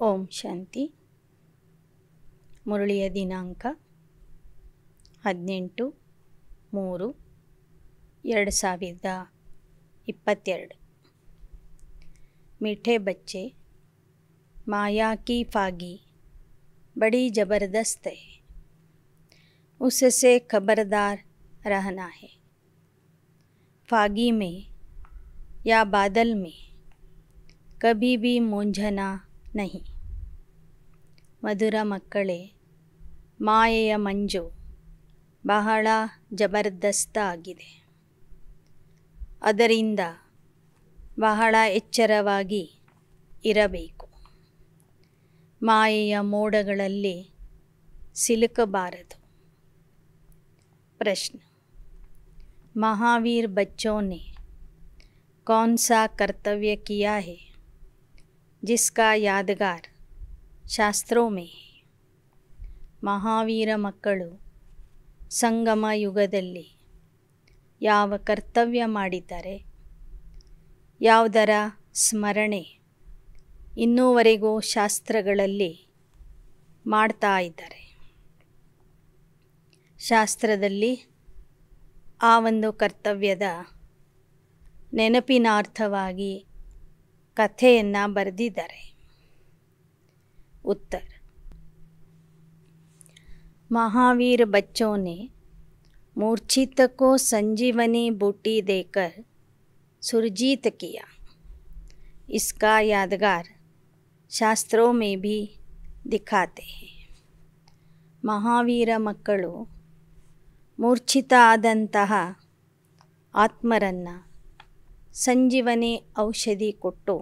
ಓಂ ಶಾಂತಿ. ಮುರಳಿಯ ದಿನಾಂಕ 18/3/2022. मीठे बच्चे, माया की फागी बड़ी ज़बरदस्त है, उससे खबरदार रहना है. फागी में या बादल में कभी भी मूंझना नहीं. ಮಧುರ ಮಕ್ಕಳೇ, ಮಾಯೆಯ ಮಂಜು ಬಹಳ ಜಬರ್ದಸ್ತ ಆಗಿದೆ. ಅದರಿಂದ ಬಹಳ ಎಚ್ಚರವಾಗಿ ಇರಬೇಕು. ಮಾಯೆಯ ಮೋಡಗಳಲ್ಲಿ ಸಿಲುಕಬಾರದು. प्रश्न: महावीर बच्चों ने कौन सा कर्तव्य किया है जिसका यादगार ಶಾಸ್ತ್ರೋं में है? ಮಹಾವೀರ ಮಕ್ಕಳು ಸಂಗಮ ಯುಗದಲ್ಲಿ ಯಾವ ಕರ್ತವ್ಯ ಮಾಡಿದ್ದಾರೆ, ಯಾವುದರ ಸ್ಮರಣೆ ಇನ್ನೂವರೆಗೂ ಶಾಸ್ತ್ರಗಳಲ್ಲಿ ಮಾಡ್ತಾ ಇದ್ದಾರೆ. ಶಾಸ್ತ್ರದಲ್ಲಿ ಆ ಒಂದು ಕರ್ತವ್ಯದ ನೆನಪಿನಾರ್ಥವಾಗಿ ಕಥೆಯನ್ನು ಬರೆದಿದ್ದಾರೆ. उत्तर: महावीर बच्चों ने मूर्छित को संजीवनी बूटी देकर सुरजीत किया. इसका यादगार शास्त्रों में भी दिखाते हैं. ಮಹಾವೀರ ಮಕ್ಕಳು ಮೂರ್ಛಿತ ಆದಂತಹ ಆತ್ಮರನ್ನು ಸಂಜೀವನಿ ಔಷಧಿ ಕೊಟ್ಟು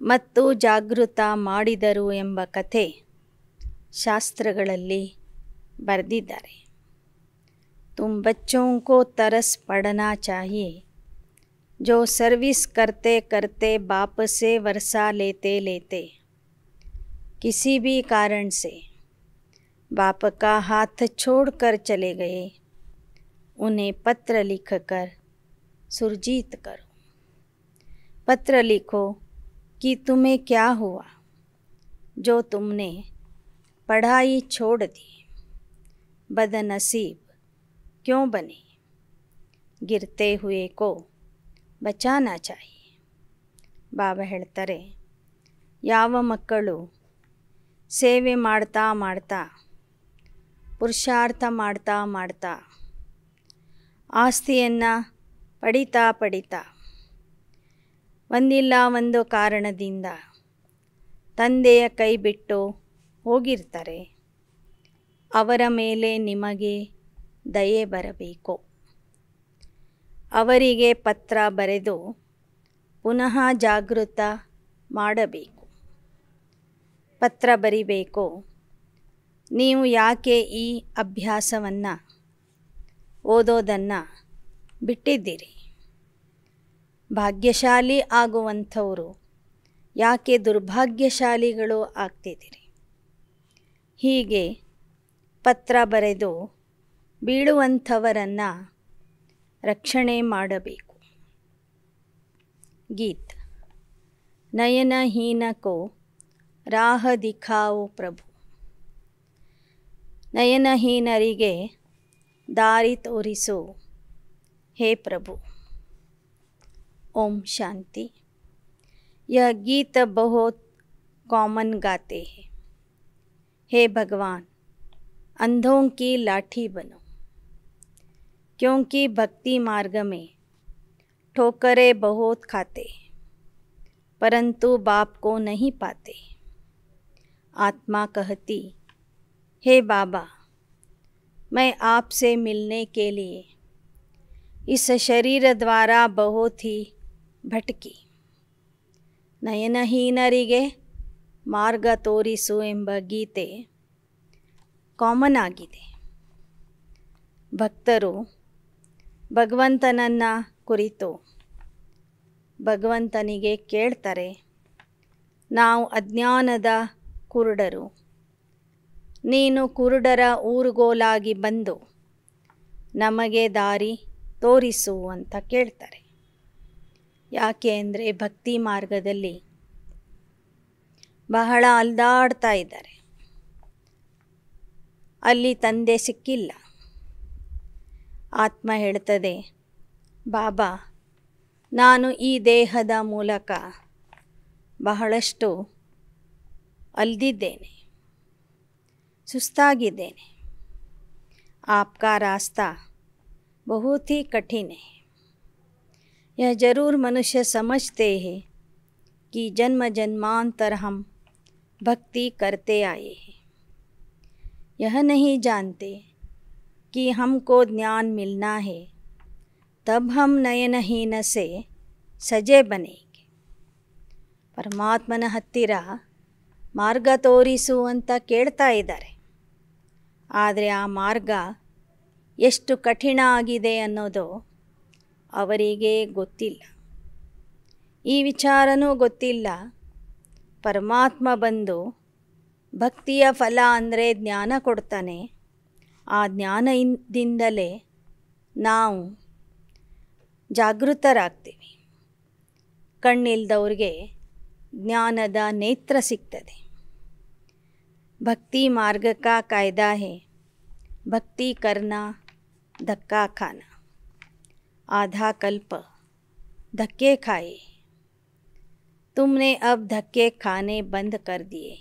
ಮತ್ತು ಜಾಗೃತ ಮಾಡಿದರು ಎಂಬ ಕಥೆ ಶಾಸ್ತ್ರಗಳಲ್ಲಿ ಬರೆದಿದ್ದಾರೆ. तुम बच्चों को तरस पड़ना चाहिए जो सर्विस करते करते बाप से वर्षा लेते लेते किसी भी कारण से बाप का हाथ छोड़कर चले गए, उन्हें पत्र लिखकर सुरजीत करो. पत्र लिखो कि तुम्हें क्या हुआ जो तुमने पढ़ाई छोड़ दी, बदनसीब क्यों बने. गिरते हुए को बचाना चाहिए. ಬಾಬಾ ಹೇಳ್ತಾರೆ, ಯಾವ ಮಕ್ಕಳು ಸೇವೆ ಮಾಡ್ತಾ ಮಾಡ್ತಾ ಪುರುಷಾರ್ಥ ಮಾಡ್ತಾ ಮಾಡ್ತಾ ಆಸ್ತಿಯನ್ನು ಪಡಿತಾ ಪಡಿತಾ ಒಂದಿಲ್ಲ ಒಂದು ಕಾರಣದಿಂದ ತಂದೆಯ ಕೈ ಬಿಟ್ಟು ಹೋಗಿರ್ತಾರೆ, ಅವರ ಮೇಲೆ ನಿಮಗೆ ದಯೆ ಬರಬೇಕು. ಅವರಿಗೆ ಪತ್ರ ಬರೆದು ಪುನಃ ಜಾಗೃತ ಮಾಡಬೇಕು. ಪತ್ರ ಬರಿಬೇಕು, ನೀವು ಯಾಕೆ ಈ ಅಭ್ಯಾಸವನ್ನು ಓದೋದನ್ನು ಬಿಟ್ಟಿದ್ದೀರಿ, ಭಾಗ್ಯಶಾಲಿ ಆಗುವಂಥವರು ಯಾಕೆ ದುರ್ಭಾಗ್ಯಶಾಲಿಗಳು ಆಗ್ತಿದ್ದೀರಿ. ಹೀಗೆ ಪತ್ರ ಬರೆದು ಬೀಳುವಂಥವರನ್ನು ರಕ್ಷಣೆ ಮಾಡಬೇಕು. ಗೀತ್: ನಯನಹೀನ ಕೋ ರಾಹ ದಿಖಾओ ಪ್ರಭು. ನಯನಹೀನರಿಗೆ ದಾರಿ ತೋರಿಸು ಹೇ ಪ್ರಭು. ओम शांति. यह गीत बहुत कॉमन गाते हैं. हे भगवान, अंधों की लाठी बनो, क्योंकि भक्ति मार्ग में ठोकरें बहुत खाते परंतु बाप को नहीं पाते. आत्मा कहती, हे बाबा, मैं आपसे मिलने के लिए इस शरीर द्वारा बहुत ही ಭಟಕಿ. ನಯನಹೀನರಿಗೆ ಮಾರ್ಗ ತೋರಿಸು ಎಂಬ ಗೀತೆ ಕಾಮನ್ ಆಗಿದೆ. ಭಕ್ತರು ಭಗವಂತನನ್ನು ಕುರಿತು ಭಗವಂತನಿಗೆ ಕೇಳ್ತಾರೆ, ನಾವು ಅಜ್ಞಾನದ ಕುರುಡರು, ನೀನು ಕುರುಡರ ಊರುಗೋಲಾಗಿ ಬಂದು ನಮಗೆ ದಾರಿ ತೋರಿಸು ಅಂತ ಕೇಳ್ತಾರೆ. ಯಾಕೆ ಅಂದರೆ ಭಕ್ತಿ ಮಾರ್ಗದಲ್ಲಿ ಬಹಳ ಅಲ್ದಾಡ್ತಾ ಇದ್ದಾರೆ. ಅಲ್ಲಿ ತಂದೆ ಸಿಕ್ಕಿಲ್ಲ. ಆತ್ಮ ಹೇಳ್ತದೆ, ಬಾಬಾ, ನಾನು ಈ ದೇಹದ ಮೂಲಕ ಬಹಳಷ್ಟು ಅಲ್ದಿದ್ದೇನೆ, ಸುಸ್ತಾಗಿದ್ದೇನೆ. आपका रास्ता बहुत ही कठिन है. यह ज़रूर मनुष्य समझते हैं कि जन्म जन्मांतर हम भक्ति करते आए हैं. यह नहीं जानते कि हमको ज्ञान मिलना है, तब हम नयनहीन से सजे बनेंगे. ಪರಮಾತ್ಮನ ಹತ್ತಿರ ಮಾರ್ಗ ತೋರಿಸು ಅಂತ ಕೇಳ್ತಾ ಇದ್ದಾರೆ. ಆದರೆ ಆ ಮಾರ್ಗ ಎಷ್ಟು ಕಠಿಣ ಆಗಿದೆ ಅನ್ನೋದು ಅವರಿಗೆ ಗೊತ್ತಿಲ್ಲ. ಈ ವಿಚಾರನೂ ಗೊತ್ತಿಲ್ಲ. ಪರಮಾತ್ಮ ಬಂದು ಭಕ್ತಿಯ ಫಲ ಅಂದರೆ ಜ್ಞಾನ ಕೊಡ್ತಾನೆ. ಆ ಜ್ಞಾನದಿಂದಲೇ ನಾವು ಜಾಗೃತರಾಗ್ತೀವಿ. ಕಣ್ಣಿಲ್ದವ್ರಿಗೆ ಜ್ಞಾನದ ನೇತ್ರ ಸಿಗ್ತದೆ. भक्ति मार्ग का कायदा है, भक्ति करना धक्का खाना. आधा कल्प धक्के खाए, तुमने अब धक्के खाने बंद कर दिए.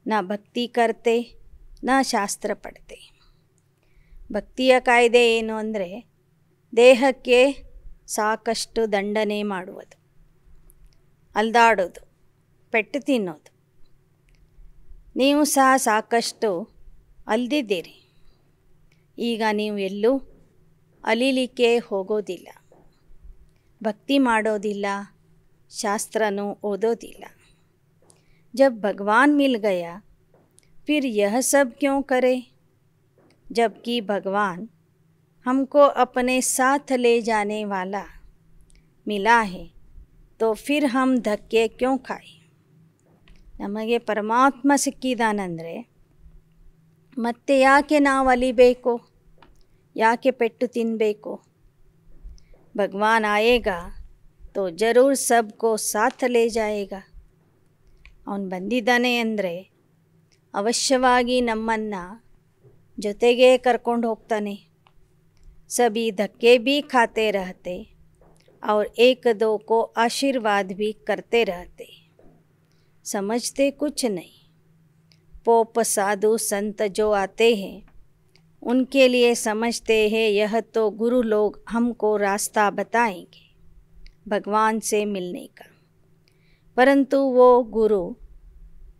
ना भक्ति करते, ना ಶಾಸ್ತ್ರ ಪಡ್ತೆ. ಭಕ್ತಿಯ ಕಾಯ್ದೆ ಏನು ಅಂದರೆ ದೇಹಕ್ಕೆ ಸಾಕಷ್ಟು ದಂಡನೆ ಮಾಡುವುದು, ಅಲ್ದಾಡೋದು, ಪೆಟ್ಟು ತಿನ್ನೋದು. ನೀವು ಸಹ ಸಾಕಷ್ಟು ಅಲ್ದಿದ್ದೀರಿ. ಈಗ ನೀವು ಎಲ್ಲೂ ಅಲಿಲಿಕ್ಕೆ ಹೋಗೋದಿಲ್ಲ, ಭಕ್ತಿ ಮಾಡೋದಿಲ್ಲ, ಶಾಸ್ತ್ರನೂ ಓದೋದಿಲ್ಲ. जब भगवान मिल गया फिर यह सब क्यों करे? जबकि भगवान हमको अपने साथ ले जाने वाला मिला है, तो फिर हम धक्के क्यों खाए? ನಮಗೆ ಪರಮಾತ್ಮ ಸಿಕ್ಕಿದಾನಂದರೆ ಮತ್ತೆ ಯಾಕೆ ನಾವು ಅಲಿಬೇಕು, ಯಾಕೆ ಪೆಟ್ಟು ತಿನ್ನಬೇಕು? ಭಗವಾನ್ ಆಯೇಗಾ ತೋ ಜರೂರ್ ಸಬ್ಕೋ ಸಾಥ್ ಲೇ ಜಾಯೇಗಾ. ಅವನು ಬಂದಿದ್ದಾನೆ ಅಂದರೆ ಅವಶ್ಯವಾಗಿ ನಮ್ಮನ್ನು ಜೊತೆಗೇ ಕರ್ಕೊಂಡು ಹೋಗ್ತಾನೆ. ಸಭಿ ಧಕ್ಕೆ ಭೀ ಖಾತೆ ರಹತೆ और एक दो को आशीर्वाद भी करते रहते. समझते कुछ नहीं. पोप साधु संत जो आते हैं उनके लिए समझते हैं यह तो गुरु लोग हमको रास्ता बताएंगे भगवान से मिलने का. परंतु वो गुरु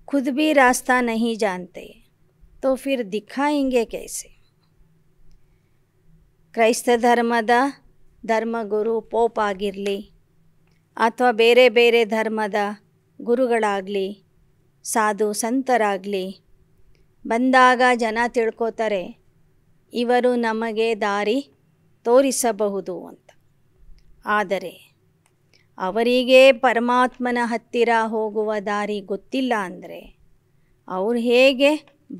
खुद भी रास्ता नहीं जानते, तो फिर दिखाएंगे कैसे? ಕ್ರೈಸ್ತ ಧರ್ಮದ ಧರ್ಮಗುರು ಪೋಪ್ ಆಗಿರಲಿ ಅಥವಾ ಬೇರೆ ಬೇರೆ ಧರ್ಮದ ಗುರುಗಳಾಗಲಿ, ಸಾಧು ಸಂತರಾಗಲಿ ಬಂದಾಗ ಜನ ತಿಳ್ಕೋತಾರೆ ಇವರು ನಮಗೆ ದಾರಿ ತೋರಿಸಬಹುದು ಅಂತ. ಆದರೆ ಅವರಿಗೆ ಪರಮಾತ್ಮನ ಹತ್ತಿರ ಹೋಗುವ ದಾರಿ ಗೊತ್ತಿಲ್ಲ ಅಂದರೆ ಅವರು ಹೇಗೆ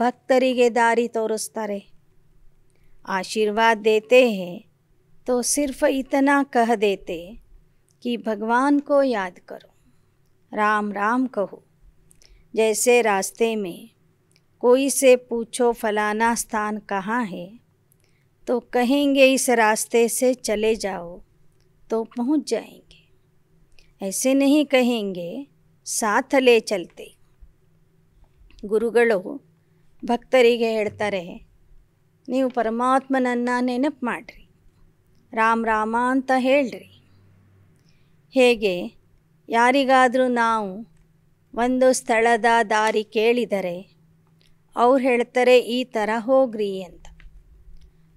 ಭಕ್ತರಿಗೆ ದಾರಿ ತೋರಿಸ್ತಾರೆ? आशीर्वाद देते हैं तो सिर्फ इतना कह देते कि भगवान को याद करो, राम राम कहो. जैसे रास्ते में कोई से पूछो फलाना स्थान कहाँ है, तो कहेंगे इस रास्ते से चले जाओ तो पहुँच जाएंगे. ऐसे नहीं कहेंगे साथ ले चलते. ಗುರುಗಳು ಭಕ್ತರಿಗೆ ಹೇಳ್ತಾರೆ, ನೀವು ಪರಮಾತ್ಮನನ್ನು ನೆನಪು ಮಾಡಿರಿ, ರಾಮ ರಾಮ ಅಂತ ಹೇಳ್ರಿ. ಹೇಗೆ ಯಾರಿಗಾದರೂ ನಾವು ಒಂದು ಸ್ಥಳದ ದಾರಿ ಕೇಳಿದರೆ ಅವ್ರು ಹೇಳ್ತಾರೆ ಈ ಥರ ಹೋಗ್ರಿ ಅಂತ.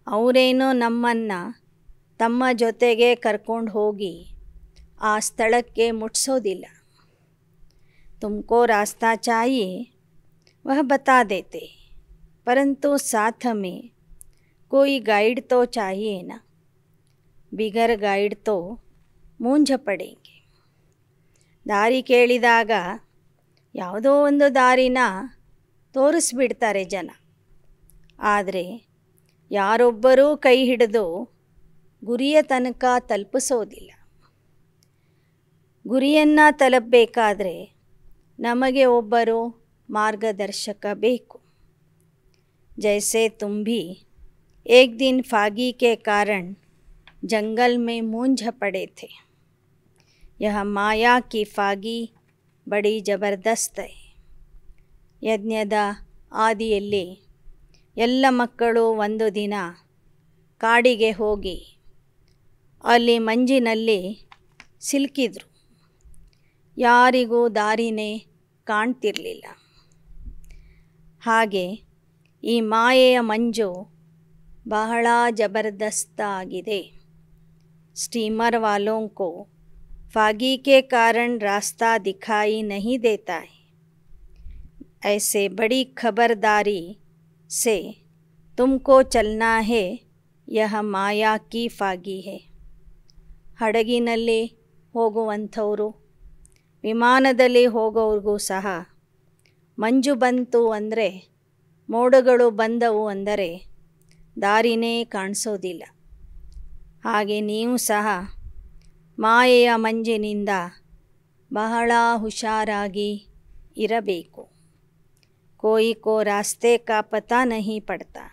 ಅವರೇನೋ ನಮ್ಮನ್ನು ತಮ್ಮ ಜೊತೆಗೆ ಕರ್ಕೊಂಡು ಹೋಗಿ ಆ ಸ್ಥಳಕ್ಕೆ ಮುಟ್ಸೋದಿಲ್ಲ. ತುಮಕೋ ರಾಸ್ತಾ ಚಾಹಿಯೆ ವಹ ಬತಾ ದೇತೆ, परंतु साथ में कोई गाइड तो चाहिए ना. बिगर गाइड तो मूंझ पड़ेंगे. ದಾರಿ ಕೇಳಿದಾಗ ಯಾವುದೋ ಒಂದು ದಾರಿನ ತೋರಿಸ್ಬಿಡ್ತಾರೆ ಜನ. ಆದರೆ ಯಾರೊಬ್ಬರೂ ಕೈ ಹಿಡಿದು ಗುರಿಯ ತನಕ ತಲುಪಿಸೋದಿಲ್ಲ. ಗುರಿಯನ್ನು ತಲುಪಬೇಕಾದ್ರೆ ನಮಗೆ ಒಬ್ಬರು ಮಾರ್ಗದರ್ಶಕ ಬೇಕು. जैसे तुम भी एक दिन फागी के कारण जंगल में मूंझ पड़े थे. यह माया की फागी बड़ी ज़बरदस्त है. ಯಜ್ಞದ ಆದಿಯಲ್ಲಿ ಎಲ್ಲ ಮಕ್ಕಳು ಒಂದು ದಿನ ಕಾಡಿಗೆ ಹೋಗಿ ಅಲ್ಲಿ ಮಂಜಿನಲ್ಲಿ ಸಿಲುಕಿದ್ರು. ಯಾರಿಗೂ ದಾರಿನೇ ಕಾಣ್ತಿರಲಿಲ್ಲ. ಹಾಗೆ ಈ ಮಾಯೆಯ ಮಂಜು ಬಹಳ ಜಬರ್ದಸ್ತ್ ಆಗಿದೆ. स्टीमर वालों को फागी के कारण रास्ता दिखाई नहीं देता है. ऐसे बड़ी खबरदारी से तुमको चलना है. यह माया की फागी है. ಹಡಗಿನಲ್ಲಿ ಹೋಗುವಂಥವರು, ವಿಮಾನದಲ್ಲಿ ಹೋಗೋರಿಗೂ ಸಹ ಮಂಜು ಬಂತು ಅಂದರೆ, ಮೋಡಗಳು ಬಂದವು ಅಂದರೆ ದಾರಿನೇ ಕಾಣಿಸೋದಿಲ್ಲ. ಹಾಗೆ ನೀವು ಸಹ ಮಾಯೆಯ ಮಂಜಿನಿಂದ ಬಹಳ ಹುಷಾರಾಗಿ ಇರಬೇಕು. कोई को रास्ते का पता नहीं पड़ता.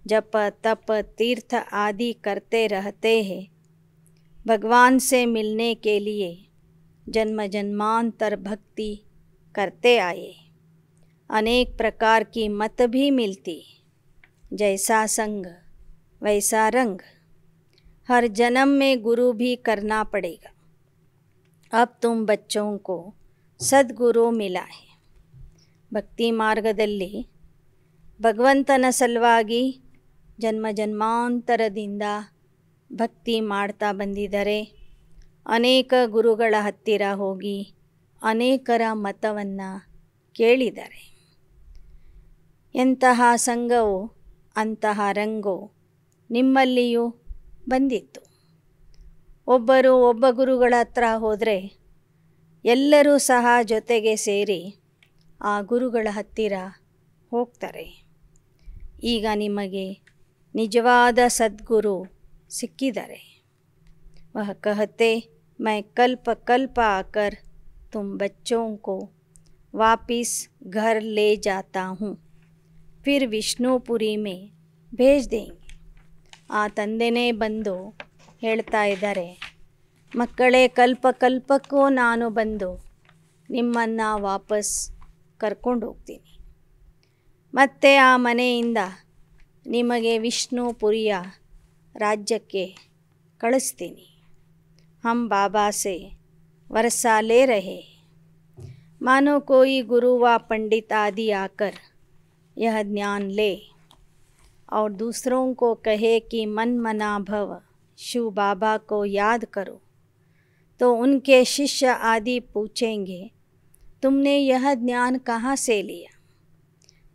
जप तप तीर्थ आदि करते रहते हैं. भगवान से मिलने के लिए जन्म जन्मांतर भक्ति करते आए. अनेक प्रकार की मत भी मिलती. जैसा संग वैसा रंग. हर जन्म में गुरु भी करना पड़ेगा. अब तुम बच्चों को सद्गुरु मिला है. ಭಕ್ತಿ ಮಾರ್ಗದಲ್ಲಿ ಭಗವಂತನ ಸಲುವಾಗಿ ಜನ್ಮ ಜನ್ಮಾಂತರದಿಂದ ಭಕ್ತಿ ಮಾಡ್ತಾ ಬಂದಿದ್ದಾರೆ. ಅನೇಕ ಗುರುಗಳ ಹತ್ತಿರ ಹೋಗಿ ಅನೇಕರ ಮತವನ್ನು ಕೇಳಿದ್ದಾರೆ. ಎಂತಹ ಸಂಘವು ಅಂತಹ ರಂಗು ನಿಮ್ಮಲ್ಲಿಯೂ ಬಂದಿತ್ತು. ಒಬ್ಬರು ಒಬ್ಬ ಗುರುಗಳ ಹತ್ರ ಹೋದರೆ ಎಲ್ಲರೂ ಸಹ ಜೊತೆಗೆ ಸೇರಿ ಆ ಗುರುಗಳ ಹತ್ತಿರ ಹೋಗ್ತಾರೆ. ಈಗ ನಿಮಗೆ ನಿಜವಾದ ಸದ್ಗುರು ಸಿಕ್ಕಿದ್ದಾರೆ. वह कहते मैं कल्प कल्प आकर तुम बच्चों को वापिस घर ले जाता हूँ. फिर ವಿಷ್ಣುಪುರಿ में भेज देंगे. ಆ ತಂದೆನೇ ಬಂದು ಹೇಳ್ತಾ ಇದ್ದಾರೆ, ಮಕ್ಕಳೇ, ಕಲ್ಪ ಕಲ್ಪಕ್ಕೂ ನಾನು ಬಂದು ನಿಮ್ಮನ್ನು ವಾಪಸ್ ಕರ್ಕೊಂಡು ಹೋಗ್ತೀನಿ. ಮತ್ತು ಆ ಮನೆಯಿಂದ ನಿಮಗೆ ವಿಷ್ಣುಪುರಿಯ ರಾಜ್ಯಕ್ಕೆ ಕಳಿಸ್ತೀನಿ. हम बाबा से वर्षा ले रहे. मानो कोई गुरु व पंडित आदि आकर यह ज्ञान ले और दूसरों को कहे कि मन मना भव, शिव बाबा को याद करो. तो उनके शिष्य आदि पूछेंगे, तुमने यह ज्ञान कहाँ से लिया?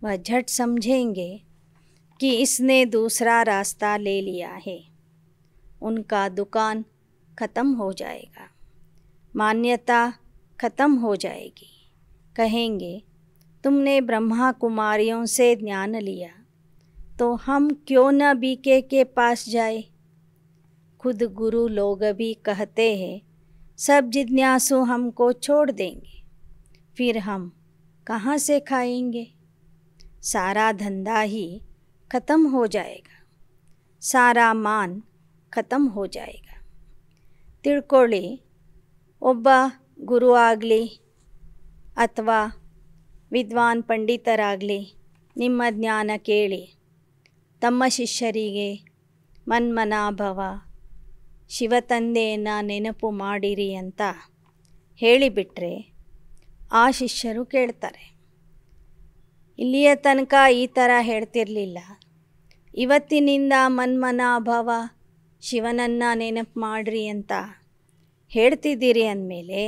वह झट समझेंगे कि इसने दूसरा रास्ता ले लिया है. उनका दुकान ख़त्म हो जाएगा, मान्यता ख़त्म हो जाएगी. कहेंगे, तुमने ब्रह्मा कुमारियों से ज्ञान लिया, तो हम क्यों न बीके के पास जाए? खुद गुरु लोग भी कहते हैं, सब जिज्ञासु हमको छोड़ देंगे, फिर हम कहाँ से खाएंगे? सारा धंधा ही ख़त्म हो जाएगा, सारा मान ख़त्म हो जाएगा. ತಿಳ್ಕೊಳ್ಳಿ, ಒಬ್ಬ ಗುರು ಆಗಲಿ ಅಥವಾ ವಿದ್ವಾನ್ ಪಂಡಿತರಾಗಲಿ ನಿಮ್ಮ ಜ್ಞಾನ ಕೇಳಿ ತಮ್ಮ ಶಿಷ್ಯರಿಗೆ ಮನ್ಮನಾಭವ, ಶಿವತಂದೆಯನ್ನು ನೆನಪು ಮಾಡಿರಿ ಅಂತ ಹೇಳಿಬಿಟ್ರೆ ಆ ಶಿಷ್ಯರು ಕೇಳ್ತಾರೆ. ಇಲ್ಲಿಯ ತನಕ ಈ ಥರ ಹೇಳ್ತಿರಲಿಲ್ಲ, ಇವತ್ತಿನಿಂದ ಮನ್ಮನಾಭವ, ಶಿವನನ್ನು ನೆನಪು ಮಾಡಿರಿ ಅಂತ ಹೇಳ್ತಿದ್ದೀರಿ ಅಂದಮೇಲೆ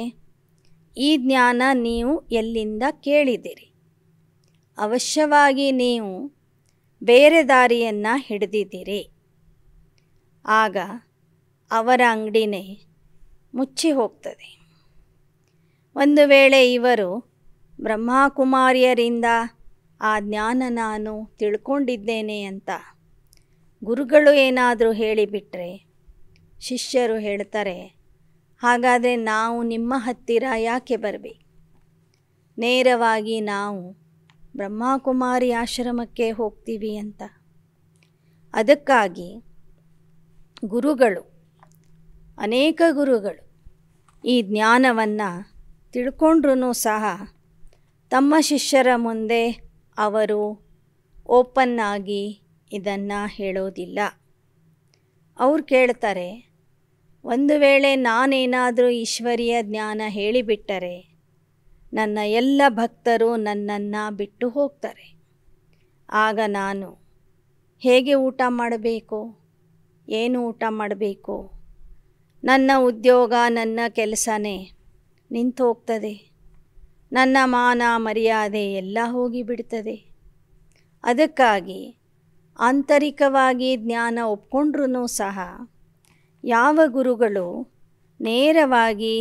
ಈ ಜ್ಞಾನ ನೀವು ಎಲ್ಲಿಂದ ಕೇಳಿದ್ದೀರಿ? ಅವಶ್ಯವಾಗಿ ನೀವು ಬೇರೆ ದಾರಿಯನ್ನು ಹಿಡಿದಿದ್ದೀರಿ. ಆಗ ಅವರ ಅಂಗಡಿನೇ ಮುಚ್ಚಿ ಹೋಗ್ತದೆ. ಒಂದು ವೇಳೆ ಇವರು ಬ್ರಹ್ಮಕುಮಾರಿಯರಿಂದ ಆ ಜ್ಞಾನ ನಾನು ತಿಳ್ಕೊಂಡಿದ್ದೇನೆ ಅಂತ ಗುರುಗಳು ಏನಾದರೂ ಹೇಳಿಬಿಟ್ರೆ ಶಿಷ್ಯರು ಹೇಳ್ತಾರೆ, ಹಾಗಾದರೆ ನಾವು ನಿಮ್ಮ ಹತ್ತಿರ ಯಾಕೆ ಬರಬೇಕು? ನೇರವಾಗಿ ನಾವು ಬ್ರಹ್ಮಕುಮಾರಿ ಆಶ್ರಮಕ್ಕೆ ಹೋಗ್ತೀವಿ ಅಂತ. ಅದಕ್ಕಾಗಿ ಗುರುಗಳು, ಅನೇಕ ಗುರುಗಳು ಈ ಜ್ಞಾನವನ್ನು ತಿಳ್ಕೊಂಡ್ರೂ ಸಹ ತಮ್ಮ ಶಿಷ್ಯರ ಮುಂದೆ ಅವರು ಓಪನ್ನಾಗಿ ಇದನ್ನು ಹೇಳೋದಿಲ್ಲ. ಅವ್ರು ಕೇಳ್ತಾರೆ, ಒಂದು ವೇಳೆ ನಾನೇನಾದರೂ ಈಶ್ವರೀಯ ಜ್ಞಾನ ಹೇಳಿಬಿಟ್ಟರೆ ನನ್ನ ಎಲ್ಲ ಭಕ್ತರು ನನ್ನನ್ನು ಬಿಟ್ಟು ಹೋಗ್ತಾರೆ. ಆಗ ನಾನು ಹೇಗೆ ಊಟ ಮಾಡಬೇಕು, ಏನು ಊಟ ಮಾಡಬೇಕು? ನನ್ನ ಉದ್ಯೋಗ, ನನ್ನ ಕೆಲಸನೇ ನಿಂತು ಹೋಗ್ತದೆ. ನನ್ನ ಮಾನ ಮರ್ಯಾದೆ ಎಲ್ಲ ಹೋಗಿಬಿಡ್ತದೆ. ಅದಕ್ಕಾಗಿ ಆಂತರಿಕವಾಗಿ ಜ್ಞಾನ ಒಪ್ಕೊಂಡ್ರೂ ಸಹ ಯಾವ ಗುರುಗಳು ನೇರವಾಗಿ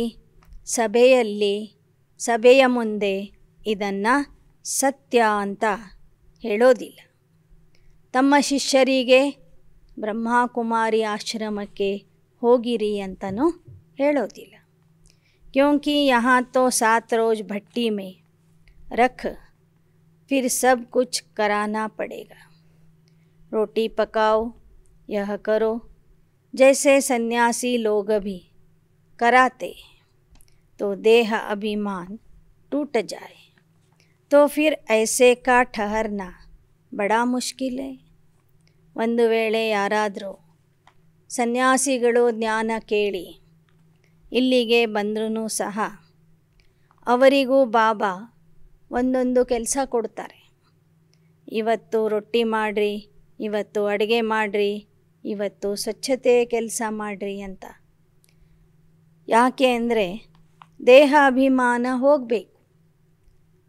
ಸಭೆಯ ಮುಂದೆ ಇದನ್ನು ಸತ್ಯ ಅಂತ ಹೇಳೋದಿಲ್ಲ. ತಮ್ಮ ಶಿಷ್ಯರಿಗೆ ಬ್ರಹ್ಮಕುಮಾರಿ ಆಶ್ರಮಕ್ಕೆ ಹೋಗಿರಿ ಅಂತಲೂ ಹೇಳೋದಿಲ್ಲ. क्योंकि यहाँ तो 7 रोज़ भट्टी में रख फिर सब कुछ कराना पड़ेगा. रोटी पकाओ, यह करो, जैसे सन्यासी लोग भी कराते, तो देह अभिमान टूट जाए तो फिर ऐसे का ठहरना बड़ा मुश्किल है. ಒಂದು ವೇಳೆ ಯಾರಾದರೂ ಸನ್ಯಾಸಿಗಳು ಜ್ಞಾನ ಕೇಳಿ ಇಲ್ಲಿಗೆ ಬಂದ್ರೂ ಸಹ ಅವರಿಗೂ ಬಾಬಾ ಒಂದೊಂದು ಕೆಲಸ ಕೊಡ್ತಾರೆ. ಇವತ್ತು ರೊಟ್ಟಿ ಮಾಡಿರಿ, ಇವತ್ತು ಅಡುಗೆ ಮಾಡಿರಿ, ಇವತ್ತು ಸ್ವಚ್ಛತೆ ಕೆಲಸ ಮಾಡಿರಿ ಅಂತ. ಯಾಕೆ ಅಂದರೆ ದೇಹ ಅಭಿಮಾನ ಹೋಗಬೇಕು.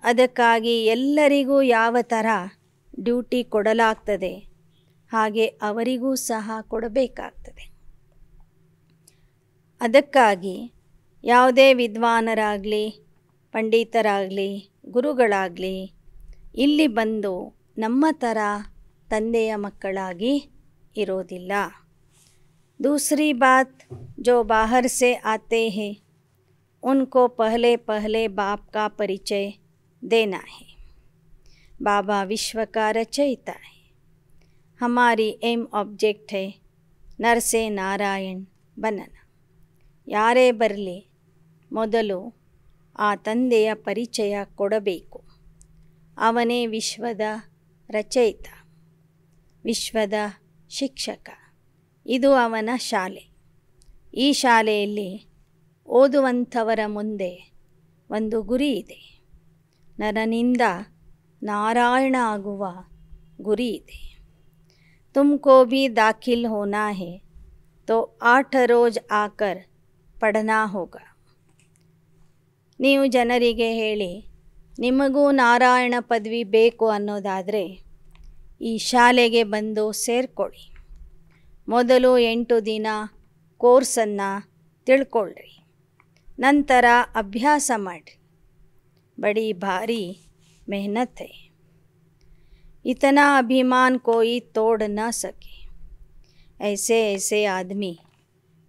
ಅದಕ್ಕಾಗಿ ಎಲ್ಲರಿಗೂ ಯಾವ ಥರ ಡ್ಯೂಟಿ ಕೊಡಲಾಗ್ತದೆ ಹಾಗೆ ಅವರಿಗೂ ಸಹ ಕೊಡಬೇಕಾಗ್ತದೆ. ಅದಕ್ಕಾಗಿ ಯಾವುದೇ ವಿದ್ವಾನರಾಗಲಿ, ಪಂಡಿತರಾಗಲಿ, ಗುರುಗಳಾಗಲಿ ಇಲ್ಲಿ ಬಂದು ನಮ್ಮ ಥರ ತಂದೆಯ ಮಕ್ಕಳಾಗಿ ಇರೋದಿಲ್ಲ. दूसरी बात, जो बाहर से आते हैं उनको पहले बाप का परिचय देना है. बाबा विश्व का रचयिता है. हमारी एम ऑब्जेक्ट है नर से नारायण बनना. ಯಾರೇ ಬರಲಿ ಮೊದಲು ಆ ತಂದೆಯ ಪರಿಚಯ ಕೊಡಬೇಕು. ಅವನೇ ವಿಶ್ವದ ರಚಯಿತ, ವಿಶ್ವದ ಶಿಕ್ಷಕ. ಇದು ಅವನ ಶಾಲೆ. ಈ ಶಾಲೆಯಲ್ಲಿ ಓದುವಂಥವರ ಮುಂದೆ ಒಂದು ಗುರಿ ಇದೆ. ನರನಿಂದ ನಾರಾಯಣ ಆಗುವ ಗುರಿ ಇದೆ. ತುಮಕೋ ಭಿ ದಾಖಿಲ್ ಹೋನಾ ಹೈ ತೋ 8 ರೋಜ್ ಆಕರ್ ಪಢನಾ ಹೋಗ. ನೀವು ಜನರಿಗೆ ಹೇಳಿ ನಿಮಗೂ ನಾರಾಯಣ ಪದವಿ ಬೇಕು ಅನ್ನೋದಾದರೆ ಈ ಶಾಲೆಗೆ ಬಂದು ಸೇರಿಕೊಳ್ಳಿ. ಮೊದಲು 8 ದಿನ ಕೋರ್ಸನ್ನು ತಿಳ್ಕೊಳ್ಳ್ರಿ, ನಂತರ ಅಭ್ಯಾಸ ಮಾಡಿರಿ. ಬಡಿ ಭಾರಿ मेहनत है. इतना अभिमान कोई तोड़ न सके. ऐसे आदमी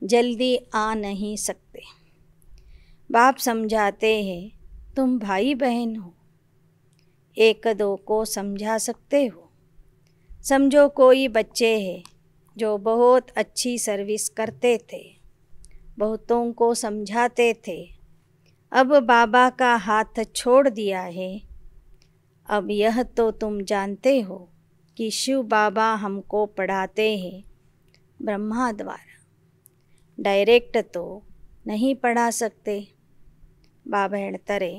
जल्दी आ नहीं सकते. बाप समझाते हैं तुम भाई बहन हो, एक दो को समझा सकते हो. समझो कोई बच्चे हैं जो बहुत अच्छी सर्विस करते थे, बहुतों को समझाते थे, अब बाबा का हाथ छोड़ दिया है. अब यह तो तुम जानते हो कि शिव बाबा हमको पढ़ाते हैं ब्रह्मा द्वारा, डायरेक्ट तो नहीं पढ़ा सकते. ಬಾಬಾ ಹೇಳ್ತಾರೆ,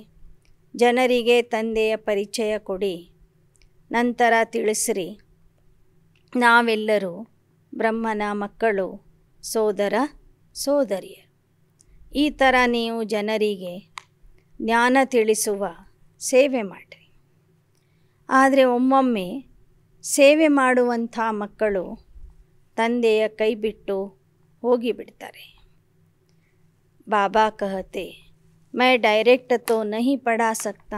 ಜನರಿಗೆ ತಂದೆಯ ಪರಿಚಯ ಕೊಡಿ, ನಂತರ ತಿಳಿಸ್ರಿ ನಾವೆಲ್ಲರೂ ಬ್ರಹ್ಮನ ಮಕ್ಕಳು, ಸೋದರ ಸೋದರಿಯರು. ಈ ಥರ ನೀವು ಜನರಿಗೆ ಜ್ಞಾನ ತಿಳಿಸುವ ಸೇವೆ ಮಾಡಿರಿ. ಆದರೆ ಒಮ್ಮೊಮ್ಮೆ ಸೇವೆ ಮಾಡುವಂಥ ಮಕ್ಕಳು ತಂದೆಯ ಕೈ ಬಿಟ್ಟು ಹೋಗಿಬಿಡ್ತಾರೆ. ಬಾಬಾ ಕಹತೆ मैं डायरेक्ट तो नहीं पढ़ा सकता,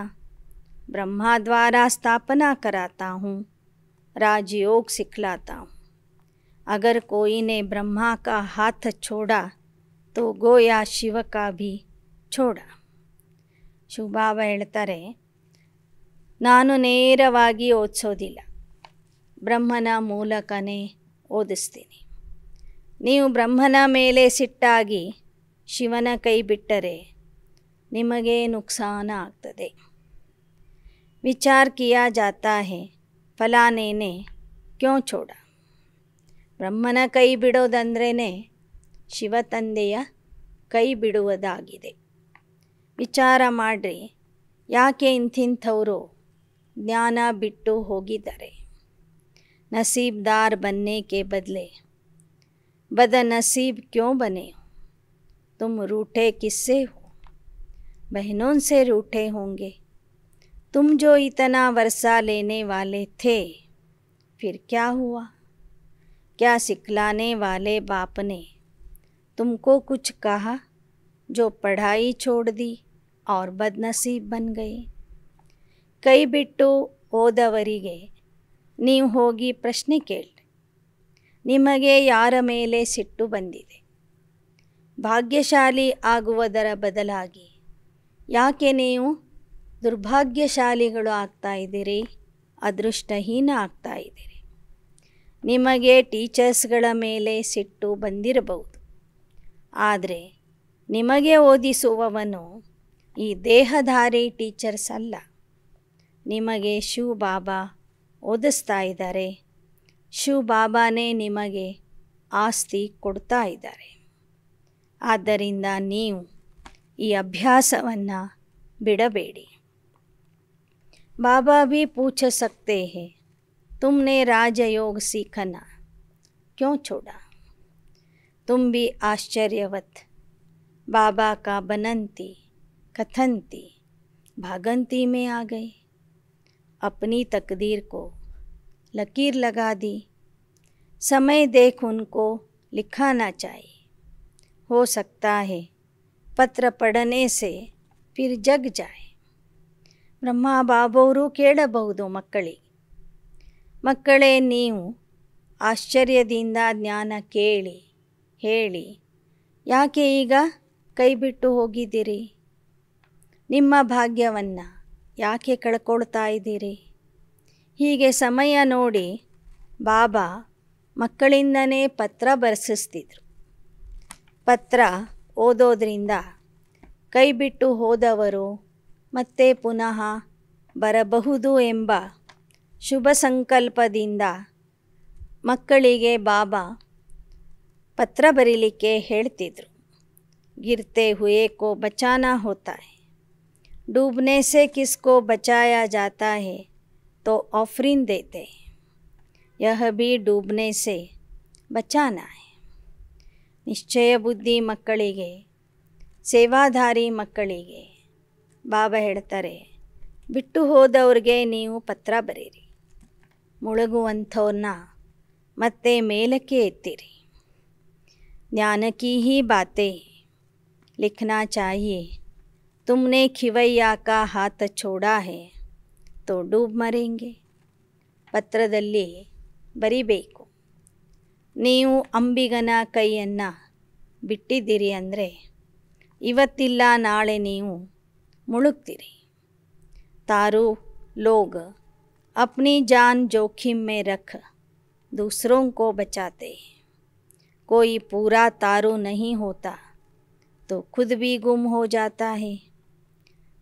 ब्रह्मा द्वारा स्थापना कराता हूँ, राजयोग सिखलाता हूँ. अगर कोई ने ब्रह्मा का हाथ छोड़ा तो गोया शिव का भी छोड़ा. ಶಿವಬಾಬಾ ಹೇಳ್ತಾರೆ, ನಾನು ನೇರವಾಗಿ ಓದಿಸೋದಿಲ್ಲ, ಬ್ರಹ್ಮನ ಮೂಲಕನೇ ಓದಿಸ್ತೀನಿ. ನೀವು ಬ್ರಹ್ಮನ ಮೇಲೆ ಸಿಟ್ಟಾಗಿ ಶಿವನ ಕೈ ಬಿಟ್ಟರೆ ನಿಮಗೆ ನುಕ್ಸಾನ ಆಗ್ತದೆ. ವಿಚಾರ ಕಿಯಾ ಜಾತಾ ಹೈ ಫಲಾನೇನೆ ಕ್ಯೋ ಛೋಡ. ಬ್ರಹ್ಮನ ಕೈ ಬಿಡೋದಂದ್ರೇ ಶಿವ ತಂದೆಯ ಕೈ ಬಿಡುವುದಾಗಿದೆ. ವಿಚಾರ ಮಾಡಿರಿ, ಯಾಕೆ ಇಂಥವರು ಜ್ಞಾನ ಬಿಟ್ಟು ಹೋಗಿದ್ದಾರೆ. ನಸೀಬ್ದಾರ್ ಬನ್ನೆ ಕೆ ಬದಲೆ बदनसीब क्यों बने हो? तुम रूठे किससे हो? बहनों से रूठे होंगे. तुम जो इतना वर्षा लेने वाले थे, फिर क्या हुआ? क्या सिखलाने वाले बाप ने तुमको कुछ कहा जो पढ़ाई छोड़ दी और बदनसीब बन गए? कई बिट्टू ಓದವರಿಗೆ ನೀವು ಹೋಗಿ ಪ್ರಶ್ನೆ ಕೇಳಿ, ನಿಮಗೆ ಯಾರ ಮೇಲೆ ಸಿಟ್ಟು ಬಂದಿದೆ? ಭಾಗ್ಯಶಾಲಿ ಆಗುವುದರ ಬದಲಾಗಿ ಯಾಕೆ ನೀವು ದುರ್ಭಾಗ್ಯಶಾಲಿಗಳು ಆಗ್ತಾ ಇದ್ದೀರಿ, ಅದೃಷ್ಟಹೀನ ಆಗ್ತಾ ಇದ್ದೀರಿ? ನಿಮಗೆ ಟೀಚರ್ಸ್ಗಳ ಮೇಲೆ ಸಿಟ್ಟು ಬಂದಿರಬಹುದು, ಆದರೆ ನಿಮಗೆ ಓದಿಸುವವನು ಈ ದೇಹಧಾರಿ ಟೀಚರ್ಸ್ ಅಲ್ಲ. ನಿಮಗೆ ಶಿವ ಬಾಬಾ ಓದಿಸ್ತಾ ಇದ್ದಾರೆ. ಶಿವ ಬಾಬಾನೇ ನಿಮಗೆ ಆಸ್ತಿ ಕೊಡ್ತಾ ಇದ್ದಾರೆ. ಆದ್ದರಿಂದ ನೀವು ಈ ಅಭ್ಯಾಸವನ್ನು ಬಿಡಬೇಡಿ. ಬಾಬಾ भी पूछ सकते हैं, तुमने राजयोग सीखना क्यों छोड़ा? तुम भी आश्चर्यवत बाबा का बनंती कथनती भागंती में आ गए. अपनी तकदीर को लकीर लगा दी. समय देख उनको लिखाना चाहिए. हो सकता है पत्र पढ़ने से फिर जग जाए. ಬ್ರಹ್ಮ ಬಾಬೋರು ಕೇಳಬಹುದು ಮಕ್ಕಳೇ, ನೀವು ಆಶ್ಚರ್ಯದಿಂದ ಜ್ಞಾನ ಕೇಳಿ ಹೇಳಿ ಯಾಕೆ ಈಗ ಕೈ ಬಿಟ್ಟು ಹೋಗಿದ್ದೀರಿ? ನಿಮ್ಮ ಭಾಗ್ಯವನ್ನು ಯಾಕೆ ಕಳ್ಕೊಳ್ತಾ ಇದ್ದೀರಿ? ಹೀಗೆ ಸಮಯ ನೋಡಿ ಬಾಬಾ ಮಕ್ಕಳಿಂದನೇ ಪತ್ರ ಬರೆಸಿಸ್ತಿದ್ರು. ಪತ್ರ ಓದೋದ್ರಿಂದ ಕೈ ಬಿಟ್ಟು ಹೋದವರು ಮತ್ತೆ ಪುನಃ ಬರಬಹುದು ಎಂಬ ಶುಭ ಸಂಕಲ್ಪದಿಂದ ಮಕ್ಕಳಿಗೆ ಬಾಬಾ ಪತ್ರ ಬರೀಲಿಕ್ಕೆ ಹೇಳ್ತಿದ್ರು. ಗಿರ್ತೆ ಹುಯೇ ಕೋ ಬಚಾನಾ ಹೋತಾ ಹೈ, डूबने से किसको बचाया जाता है तो ऑफरिन देते हैं. यह भी डूबने से बचाना है. ನಿಶ್ಚಯ ಬುದ್ಧಿ ಮಕ್ಕಳಿಗೆ, ಸೇವಾಧಾರಿ ಮಕ್ಕಳಿಗೆ ಬಾಬಾ ಹೇಳ್ತಾರೆ, ಬಿಟ್ಟು ಹೋದವ್ರಿಗೆ ನೀವು ಪತ್ರ ಬರೀರಿ, ಮುಳುಗುವಂಥವ್ರನ್ನ ಮತ್ತೆ ಮೇಲಕ್ಕೆ ಎತ್ತಿರಿ. ज्ञान की ही बातें लिखना चाहिए. तुमने खिवैया का हाथ छोड़ा है तो डूब मरेंगे. ಪತ್ರದಲ್ಲಿ ಬರಿಬೇಕು, ನೀವು ಅಂಬಿಗನ ಕೈಯನ್ನು ಬಿಟ್ಟಿದ್ದೀರಿ ಅಂದರೆ ಇವತ್ತಿಲ್ಲ ನಾಳೆ ನೀವು ಮುಳುಗ್ತೀರಿ. तारू लोग अपनी जान जोखिम में रख दूसरों को बचाते. कोई पूरा तारू नहीं होता तो खुद भी गुम हो जाता है.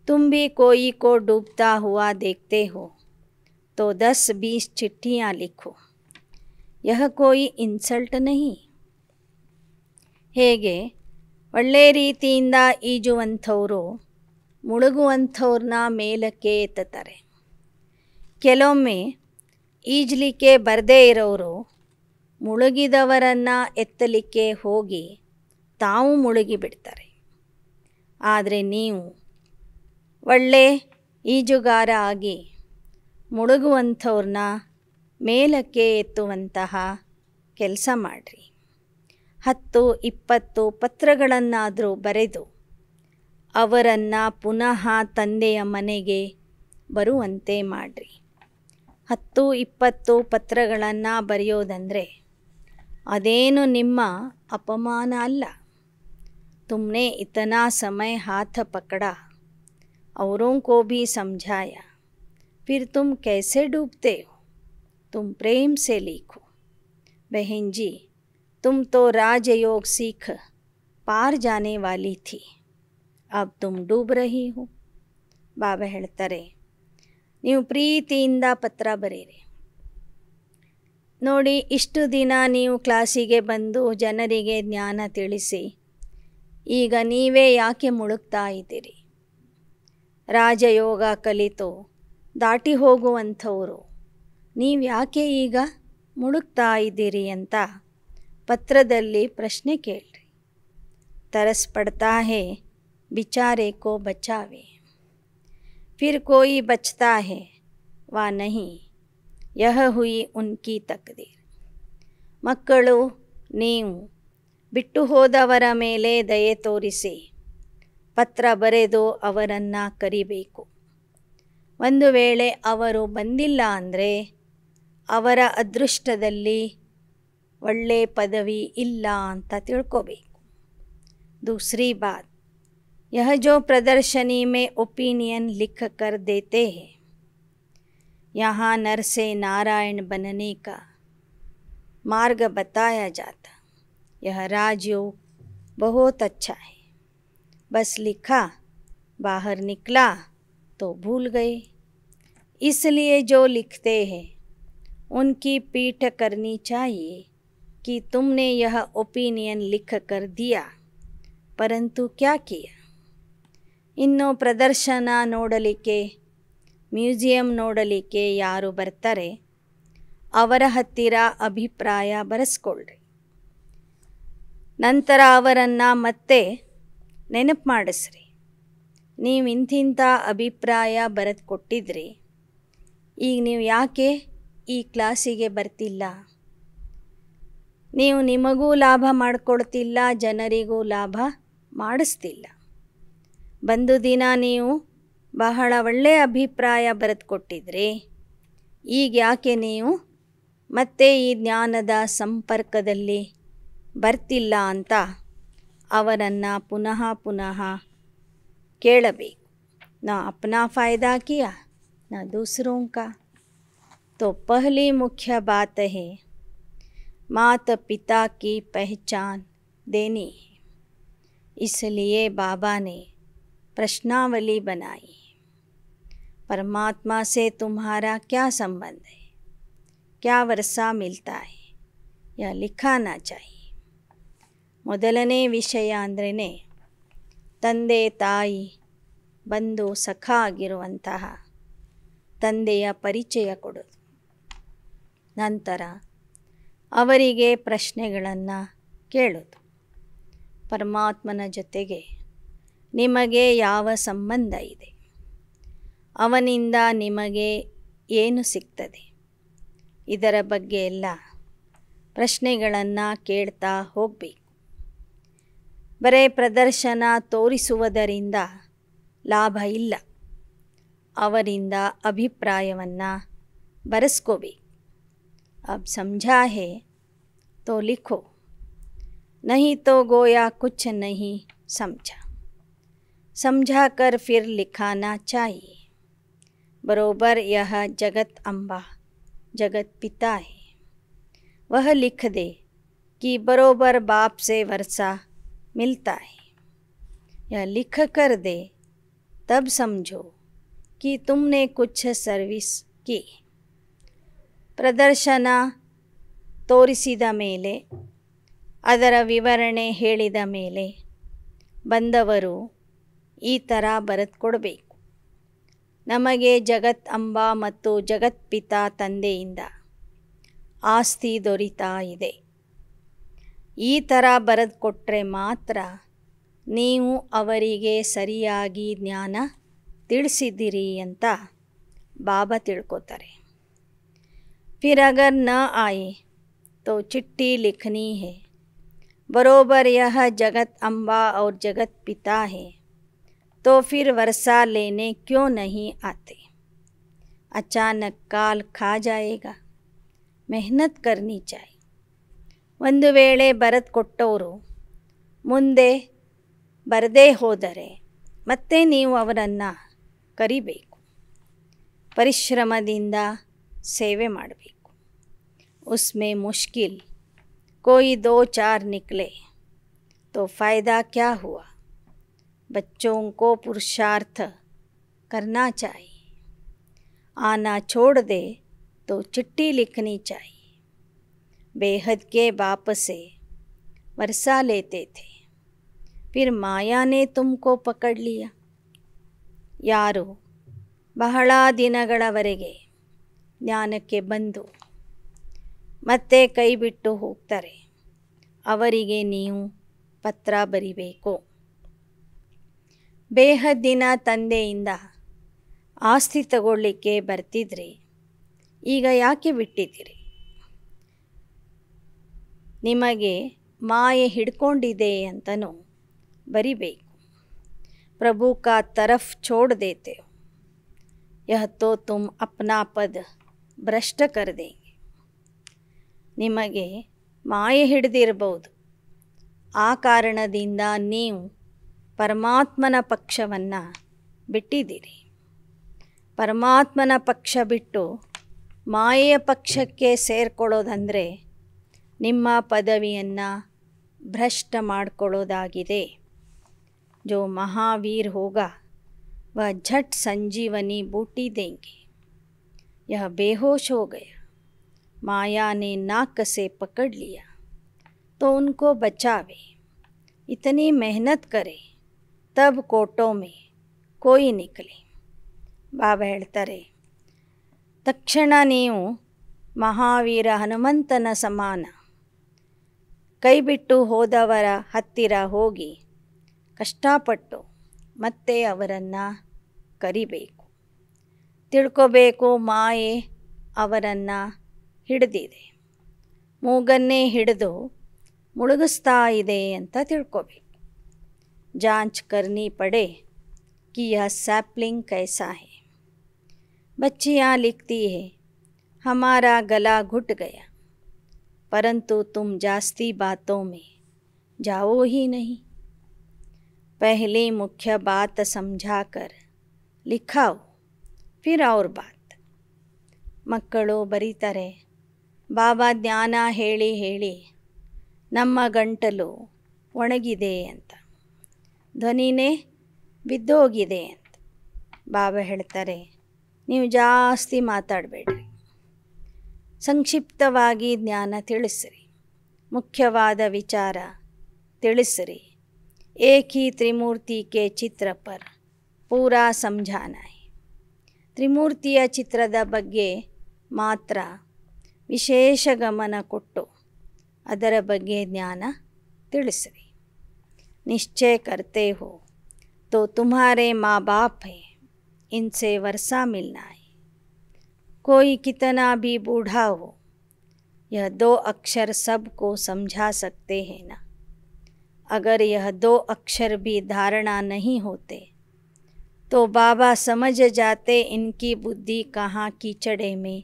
तुम भी कोई को डूबता हुआ देखते हो तो 10-20 चिट्ठियाँ लिखो. यह कोई इन्सल्ट नहीं. ಹೇಗೆ ಒಳ್ಳೆ ರೀತಿಯಿಂದ ಈಜುವಂಥವರು ಮುಳುಗುವಂಥವ್ರನ್ನ ಮೇಲಕ್ಕೆ ಎತ್ತುತ್ತಾರೆ. ಕೆಲವೊಮ್ಮೆ ಈಜಲಿಕ್ಕೆ ಬರದೇ ಇರೋರು ಮುಳುಗಿದವರನ್ನು ಎತ್ತಲಿಕ್ಕೆ ಹೋಗಿ ತಾವು ಮುಳುಗಿಬಿಡ್ತಾರೆ. ಆದರೆ ನೀವು ಒಳ್ಳೆ ಈಜುಗಾರ ಆಗಿ ಮುಳುಗುವಂಥವ್ರನ್ನ ಮೇಲಕ್ಕೆ ಎತ್ತುವಂತಹ ಕೆಲಸ ಮಾಡಿರಿ. 10-20 ಪತ್ರಗಳನ್ನಾದರೂ ಬರೆದು ಅವರನ್ನು ಪುನಃ ತಂದೆಯ ಮನೆಗೆ ಬರುವಂತೆ ಮಾಡಿರಿ. 10-20 ಪತ್ರಗಳನ್ನು ಬರೆಯೋದಂದರೆ ಅದೇನು ನಿಮ್ಮ ಅಪಮಾನ ಅಲ್ಲ. ತುಮ್ನೆ ಇತನಾ ಸಮಯ ಹಾಥ ಪಕಡ औरों को भी समझाया, फिर तुम कैसे डूबते हो? तुम प्रेम से लिखो। बहन जी, तुम तो राजयोग सीख पार जाने वाली थी, अब तुम डूब रही हो. ಬಾಬಾ ಹೇಳ್ತಾರೆ, ನೀವು ಪ್ರೀತಿಯಿಂದ ಪತ್ರ ಬರೀರಿ. ನೋಡಿ, ಇಷ್ಟು ದಿನ ನೀವು ಕ್ಲಾಸಿಗೆ ಬಂದು ಜನರಿಗೆ ಜ್ಞಾನ ತಿಳಿಸಿ, ಈಗ ನೀವೇ ಯಾಕೆ ಮುಳುಗ್ತಾ ಇದ್ದೀರಿ? ರಾಜಯೋಗ ಕಲಿತು ದಾಟಿ ಹೋಗುವಂಥವರು ನೀವು ಯಾಕೆ ಈಗ ಮುಳುಗ್ತಾ ಇದ್ದೀರಿ ಅಂತ ಪತ್ರದಲ್ಲಿ ಪ್ರಶ್ನೆ ಕೇಳ್ರಿ. तरस पड़ता है बेचारे को बचावे, फिर कोई बचता है वा नहीं, यह हुई उनकी तकदीर. ಮಕ್ಕಳು, ನೀವು ಬಿಟ್ಟು ಹೋದವರ ಮೇಲೆ ದಯೆ ತೋರಿಸಿ ಪತ್ರ ಬರೆದು ಅವರನ್ನು ಕರಿಬೇಕು. ಒಂದು ವೇಳೆ ಅವರು ಬಂದಿಲ್ಲ ಅಂದರೆ ಅವರ ಅದೃಷ್ಟದಲ್ಲಿ ಒಳ್ಳೆ ಪದವಿ ಇಲ್ಲ ಅಂತ ತಿಳ್ಕೋಬೇಕು. दूसरी बात, यह जो प्रदर्शनी में ओपिनियन लिख कर देते हैं, यहाँ नर से नारायण बनने का मार्ग बताया जाता. यह राजयोग बहुत अच्छा है, बस लिखा, बाहर निकला तो भूल गए. इसलिए जो लिखते हैं उनकी पीठ करनी चाहिए कि तुमने यह ओपिनियन लिख कर दिया, परंतु क्या किया? ಇನ್ನು ಪ್ರದರ್ಶನ ನೋಡಲಿಕ್ಕೆ, ಮ್ಯೂಸಿಯಂ ನೋಡಲಿಕ್ಕೆ ಯಾರು ಬರ್ತಾರೆ ಅವರ ಹತ್ತಿರ ಅಭಿಪ್ರಾಯ ಬರೆಸ್ಕೊಳ್ರಿ. ನಂತರ ಅವರನ್ನು ಮತ್ತೆ ನೆನಪು ಮಾಡಿಸ್ರಿ. ನೀವು ಇಂತಿಂಥ ಅಭಿಪ್ರಾಯ ಬರೆದು ಕೊಟ್ಟಿದ್ರಿ, ಈಗ ನೀವು ಯಾಕೆ ಈ ಕ್ಲಾಸಿಗೆ ಬರ್ತಿಲ್ಲ? ನೀವು ನಿಮಗೂ ಲಾಭ ಮಾಡಿಕೊಡ್ತಿಲ್ಲ, ಜನರಿಗೂ ಲಾಭ ಮಾಡಿಸ್ತಿಲ್ಲ. ಬಂದು ದಿನ ನೀವು ಬಹಳ ಒಳ್ಳೆಯ ಅಭಿಪ್ರಾಯ ಬರೆದು ಕೊಟ್ಟಿದ್ರಿ, ಈಗ ಯಾಕೆ ನೀವು ಮತ್ತೆ ಈ ಜ್ಞಾನದ ಸಂಪರ್ಕದಲ್ಲಿ ಬರ್ತಿಲ್ಲ ಅಂತ ಅವರನ್ನು ಪುನಃ ಪುನಃ ಕೇಳಬೇಕು. ನಾ ಅಪ್ನಾ ಫಾಯ್ದಾ ಕಿಯಾ ನಾ ದೂಸರೋं का. तो पहली मुख्य बात है, माता पिता की पहचान देनी है. इसलिए बाबा ने प्रश्नावली बनाई. परमात्मा से तुम्हारा क्या संबंध है, क्या वर्षा मिलता है, यह लिखाना चाहिए. ಮೊದಲನೇ ವಿಷಯ ಅಂದ್ರೇ ತಂದೆ ತಾಯಿ ಬಂಧು ಸಖ ಆಗಿರುವಂತಹ ತಂದೆಯ ಪರಿಚಯ ಕೊಡೋದು. ನಂತರ ಅವರಿಗೆ ಪ್ರಶ್ನೆಗಳನ್ನು ಕೇಳೋದು. ಪರಮಾತ್ಮನ ಜೊತೆಗೆ ನಿಮಗೆ ಯಾವ ಸಂಬಂಧ ಇದೆ, ಅವನಿಂದ ನಿಮಗೆ ಏನು ಸಿಗ್ತದೆ, ಇದರ ಬಗ್ಗೆ ಎಲ್ಲ ಪ್ರಶ್ನೆಗಳನ್ನು ಕೇಳ್ತಾ ಹೋಗಬೇಕು. ಬರೇ ಪ್ರದರ್ಶನ ತೋರಿಸುವುದರಿಂದ ಲಾಭ ಇಲ್ಲ, ಅವರಿಂದ ಅಭಿಪ್ರಾಯವನ್ನು ಬರೆಸ್ಕೋಬೇಕು. अब समझा है तो लिखो, नहीं तो गोया कुछ नहीं समझा. समझा कर फिर लिखाना चाहिए. बरोबर यह जगत अम्बा जगत पिता है, वह लिख दे कि बरोबर बाप से वर्षा मिलता है. यह लिख कर दे, तब समझो कि तुमने कुछ सर्विस की. ಪ್ರದರ್ಶನ ತೋರಿಸಿದ ಮೇಲೆ, ಅದರ ವಿವರಣೆ ಹೇಳಿದ ಮೇಲೆ ಬಂದವರು ಈ ಥರ ಬರೆದು ಕೊಡಬೇಕು. ನಮಗೆ ಜಗತ್ ಅಂಬಾ ಮತ್ತು ಜಗತ್ಪಿತಾ ತಂದೆಯಿಂದ ಆಸ್ತಿ ದೊರೀತಾ ಇದೆ. ಈ ಥರ ಬರೆದು ಕೊಟ್ಟರೆ ಮಾತ್ರ ನೀವು ಅವರಿಗೆ ಸರಿಯಾಗಿ ಜ್ಞಾನ ತಿಳಿಸಿದ್ದೀರಿ ಅಂತ ಬಾಬಾ ತಿಳ್ಕೊತಾರೆ. फिर अगर न आए तो चिट्ठी लिखनी है, बरोबर यह जगत अम्बा और जगत पिता है, तो फिर वर्षा लेने क्यों नहीं आते? अचानक काल खा जाएगा, मेहनत करनी चाहिए. ಒಂದು ವೇಳೆ ಬರೆದು ಕೊಟ್ಟವರು ಮುಂದೆ ಬರದೇ ಹೋದರೆ ಮತ್ತೆ ನೀವು ಅವರನ್ನು ಕರಿಬೇಕು, ಪರಿಶ್ರಮದಿಂದ ಸೇವೆ ಮಾಡಬೇಕು. उसमें मुश्किल कोई 2-4 निकले तो फ़ायदा क्या हुआ. बच्चों को पुरुषार्थ करना चाहिए. आना छोड़ दे तो चिट्ठी लिखनी चाहिए. बेहद के बाप से वर्षा लेते थे, फिर माया ने तुमको पकड़ लिया. ಯಾರು ಬಹಳ ದಿನಗಳವರೆಗೆ ಜ್ಞಾನಕ್ಕೆ ಬಂದು ಮತ್ತೆ ಕೈ ಬಿಟ್ಟು ಹೋಗ್ತಾರೆ, ಅವರಿಗೆ ನೀವು ಪತ್ರ ಬರಿಬೇಕು. ಬೇಹದ್ದಿನ ತಂದೆಯಿಂದ ಆಸ್ತಿ ತಗೊಳ್ಳಿಕ್ಕೆ ಬರ್ತಿದ್ರಿ, ಈಗ ಯಾಕೆ ಬಿಟ್ಟಿದ್ದೀರಿ? ನಿಮಗೆ ಮಾಯೆ ಹಿಡ್ಕೊಂಡಿದೆ ಅಂತನೂ ಬರಿಬೇಕು. प्रभु का तरफ छोड़ देते हो, यह तो तुम अपना पद भ्रष्ट कर देंगे. ನಿಮಗೆ ಮಾಯೆ ಹಿಡಿದಿರಬಹುದು, ಆ ಕಾರಣದಿಂದ ನೀವು ಪರಮಾತ್ಮನ ಪಕ್ಷವನ್ನು ಬಿಟ್ಟಿದ್ದೀರಿ. ಪರಮಾತ್ಮನ ಪಕ್ಷ ಬಿಟ್ಟು ಮಾಯೆಯ ಪಕ್ಷಕ್ಕೆ ಸೇರಿಕೊಳ್ಳೋದಂದರೆ ನಿಮ್ಮ ಪದವಿಯನ್ನು ಭ್ರಷ್ಟ ಮಾಡಿಕೊಳ್ಳೋದಾಗಿದೆ. जो महावीर होगा वह झट संजीवनी बूटी देंगे. यह बेहोश हो गया, माया ने नाक से पकड़ लिया, तो उनको बचावे. इतनी मेहनत करे तब कोटों में कोई निकले. ಬಾಬಾ ಹೇಳ್ತಾರೆ, ತಕ್ಷಣ ನೀವು ಮಹಾವೀರ ಹನುಮಂತನ ಸಮಾನ ಕೈಬಿಟ್ಟು ಹೋದವರ ಹತ್ತಿರ ಹೋಗಿ ಕಷ್ಟಪಟ್ಟು ಮತ್ತೆ ಅವರನ್ನು ಕರಿಬೇಕು. ತಿಳ್ಕೋಬೇಕು, ಮಾಯೆ ಅವರನ್ನು ಹಿಡಿದಿದೆ, ಮೂಗನ್ನೇ ಹಿಡಿದು ಮುಳುಗಿಸ್ತಾ ಇದೆ ಅಂತ ತಿಳ್ಕೋಬೇಕು. ಜಾಂಚ್ ಕರ್ನಿ ಪಡೆ कि यह सैपलिंग कैसा है. बच्चियाँ लिखती है, हमारा गला घुट गया, परंतु तुम जास्ती बातों में जाओ ही नहीं. पहले मुख्य बात समझाकर लिखाओ, फिर और बात. ಮಕ್ಕಳು ಬರೀತಾರೆ, ಬಾಬಾ ಜ್ಞಾನ ಹೇಳಿ ಹೇಳಿ ನಮ್ಮ ಗಂಟಲು ಒಣಗಿದೆ ಅಂತ, ಧ್ವನಿನೇ ಬಿದ್ದೋಗಿದೆ ಅಂತ. ಬಾಬಾ ಹೇಳ್ತಾರೆ, ನೀವು ಜಾಸ್ತಿ ಮಾತಾಡಬೇಡ್ರಿ, ಸಂಕ್ಷಿಪ್ತವಾಗಿ ಜ್ಞಾನ ತಿಳಿಸಿರಿ, ಮುಖ್ಯವಾದ ವಿಚಾರ ತಿಳಿಸಿರಿ. एक ही त्रिमूर्ति के चित्र पर पूरा समझाना है. ತ್ರಿಮೂರ್ತಿಯ ಚಿತ್ರದ ಬಗ್ಗೆ ಮಾತ್ರ ವಿಶೇಷ ಗಮನ ಕೊಟ್ಟು ಅದರ ಬಗ್ಗೆ ಜ್ಞಾನ ತಿಳಿಸಿರಿ. निश्चय करते हो तो तुम्हारे माँ बाप हैं, इनसे वर्षा मिलना है. कोई कितना भी बूढ़ा हो, यह 2 अक्षर सबको समझा सकते हैं ना. अगर यह 2 अक्षर भी धारणा नहीं होते तो बाबा समझ जाते इनकी बुद्धि कहाँ कीचड़े में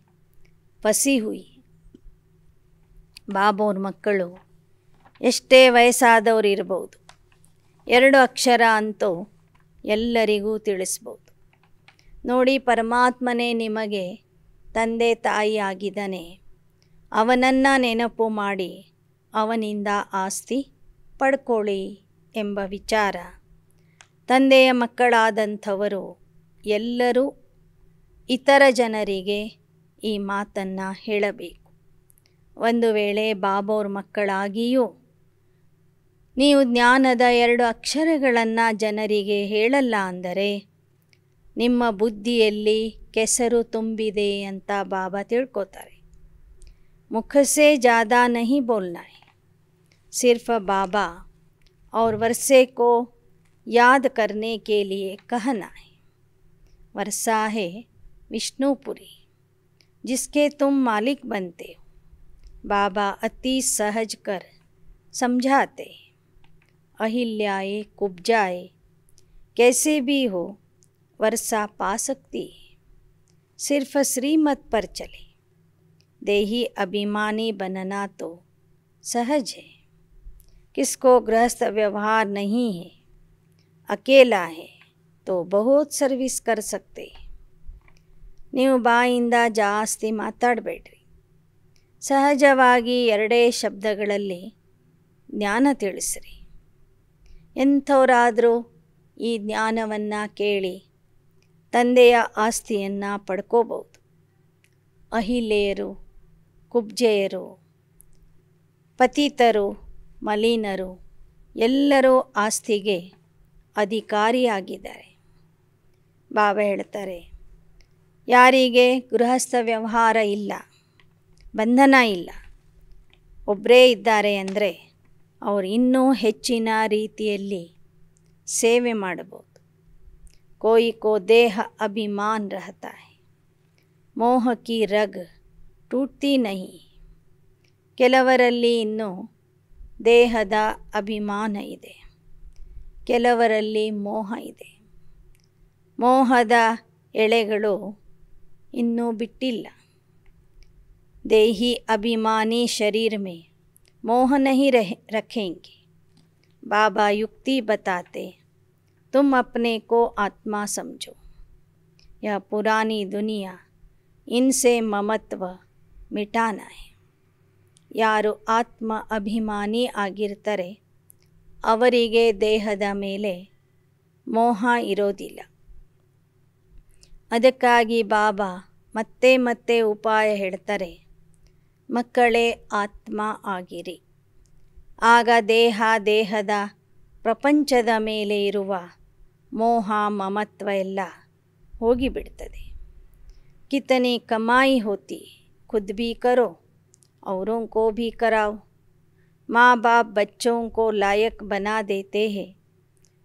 फंसी हुई. ಬಾಬೋರ್ ಮಕ್ಕಳು ಎಷ್ಟೇ ವಯಸ್ಸಾದವರು ಇರಬಹುದು, 2 ಅಕ್ಷರ ಅಂತೂ ಎಲ್ಲರಿಗೂ ತಿಳಿಸ್ಬೋದು. ನೋಡಿ, ಪರಮಾತ್ಮನೇ ನಿಮಗೆ ತಂದೆ ತಾಯಿ ಆಗಿದ್ದಾನೆ, ಅವನನ್ನು ನೆನಪು ಮಾಡಿ ಅವನಿಂದ ಆಸ್ತಿ ಪಡ್ಕೊಳ್ಳಿ ಎಂಬ ವಿಚಾರ ತಂದೆಯ ಮಕ್ಕಳಾದಂಥವರು ಎಲ್ಲರೂ ಇತರ ಜನರಿಗೆ ಈ ಮಾತನ್ನು ಹೇಳಬೇಕು. ಒಂದು ವೇಳೆ ಬಾಬೋರ್ ಮಕ್ಕಳಾಗಿಯೂ ನೀವು ಜ್ಞಾನದ 2 ಅಕ್ಷರಗಳನ್ನು ಜನರಿಗೆ ಹೇಳಲ್ಲ ಅಂದರೆ ನಿಮ್ಮ ಬುದ್ಧಿಯಲ್ಲಿ ಕೆಸರು ತುಂಬಿದೆ ಅಂತ ಬಾಬಾ ತಿಳ್ಕೊತಾರೆ. ಮುಖ ಸೆ ज़्यादा नहीं बोलना है, सिर्फ बाबा और वर्षे को याद करने के लिए कहना है. वर्षा है विष्णुपुरी जिसके तुम मालिक बनते हो. बाबा अति सहज कर समझाते. अहिल्याए कुब्जाए कैसे भी हो वर्षा पा सकती है, सिर्फ श्रीमत पर चले. देही अभिमानी बनना तो सहज है, किसको गृहस्थ व्यवहार नहीं है, अकेला है, तो बहुत ಸರ್ವಿಸ್ कर सकते. ನೀವು ಬಾಯಿಂದ ಜಾಸ್ತಿ ಮಾತಾಡಬೇಡ್ರಿ. ಸಹಜವಾಗಿ ಎರಡೇ ಶಬ್ದಗಳಲ್ಲಿ ಜ್ಞಾನ ತಿಳಿಸ್ರಿ. ಎಂಥವರಾದರೂ ಈ ಜ್ಞಾನವನ್ನು ಕೇಳಿ ತಂದೆಯ ಆಸ್ತಿಯನ್ನು ಪಡ್ಕೋಬಹುದು. ಅಹಿಲೇಯರು, ಕುಬ್ಜೆಯರು, ಪತಿತರು, ಮಲಿನರು ಎಲ್ಲರೂ ಆಸ್ತಿಗೆ ಅಧಿಕಾರಿಯಾಗಿದ್ದಾರೆ. ಬಾಬಾ ಹೇಳ್ತಾರೆ, ಯಾರಿಗೆ ಗೃಹಸ್ಥ ವ್ಯವಹಾರ ಇಲ್ಲ, ಬಂಧನ ಇಲ್ಲ, ಒಬ್ಬರೇ ಇದ್ದಾರೆ ಅಂದರೆ ಅವರು ಇನ್ನೂ ಹೆಚ್ಚಿನ ರೀತಿಯಲ್ಲಿ ಸೇವೆ ಮಾಡಬಹುದು. कोई को देह अभिमान रहता है, मोह की रग टूटती नहीं. ಕೆಲವರಲ್ಲಿ ಇನ್ನೂ ದೇಹದ ಅಭಿಮಾನ ಇದೆ, ಕೆಲವರಲ್ಲಿ ಮೋಹ ಇದೆ. ಮೋಹದ ಎಳೆಗಳು ಇನ್ನೂ ಬಿಟ್ಟಿಲ್ಲ. ದೇಹಿ ಅಭಿಮಾನಿ ಶರೀರ में मोह नहीं रखेंगे. बाबा युक्ति बताते, तुम अपने को आत्मा समझो. यह पुरानी दुनिया, इनसे ममत्व मिटाना है. ಯಾರು ಆತ್ಮ ಅಭಿಮಾನಿ ಆಗಿರ್ತಾರೆ ಅವರಿಗೆ ದೇಹದ ಮೇಲೆ ಮೋಹ ಇರೋದಿಲ್ಲ. ಅದಕ್ಕಾಗಿ ಬಾಬಾ ಮತ್ತೆ ಮತ್ತೆ ಉಪಾಯ ಹೇಳ್ತಾರೆ, ಮಕ್ಕಳೇ ಆತ್ಮ ಆಗಿರಿ. ಆಗ ದೇಹದ ಪ್ರಪಂಚದ ಮೇಲೆ ಇರುವ ಮೋಹ ಮಮತ್ವ ಎಲ್ಲ ಹೋಗಿಬಿಡ್ತದೆ. ಕಿತನಿ ಕಮಾಯಿ ಹೋತಿ खुद भी करो, औरों को भी कराओ. माँ बाप बच्चों को लायक बना देते हैं,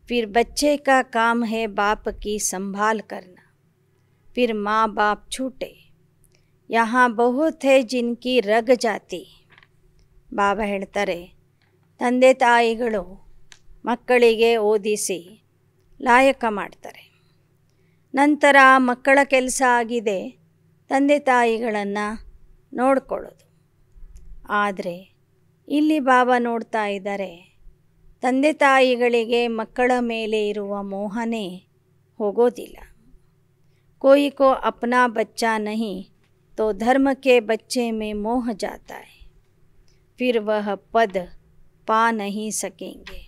फिर बच्चे का काम है बाप की संभाल करना. फिर माँ बाप छूटे. यहाँ बहुत है जिनकी रग जाती. ಬಾಬಾ ಹೇಳ್ತಾರೆ, ತಂದೆ ತಾಯಿಗಳು ಮಕ್ಕಳಿಗೆ ಓದಿಸಿ ಲಾಯಕ ಮಾಡ್ತಾರೆ. ನಂತರ ಮಕ್ಕಳ ಕೆಲಸ ಆಗಿದೆ ತಂದೆ ತಾಯಿಗಳನ್ನು ನೋಡ್ಕೊಳ್ಳೋದು. ಆದರೆ ಇಲ್ಲಿ ಬಾಬಾ ನೋಡ್ತಾ ಇದ್ದಾರೆ, ತಂದೆ ತಾಯಿಗಳಿಗೆ ಮಕ್ಕಳ ಮೇಲೆ ಇರುವ ಮೋಹನೇ ಹೋಗೋದಿಲ್ಲ. कोई को अपना बच्चा नहीं तो धर्म के बच्चे में मोह जाता है, फिर वह पद पा नहीं सकेंगे.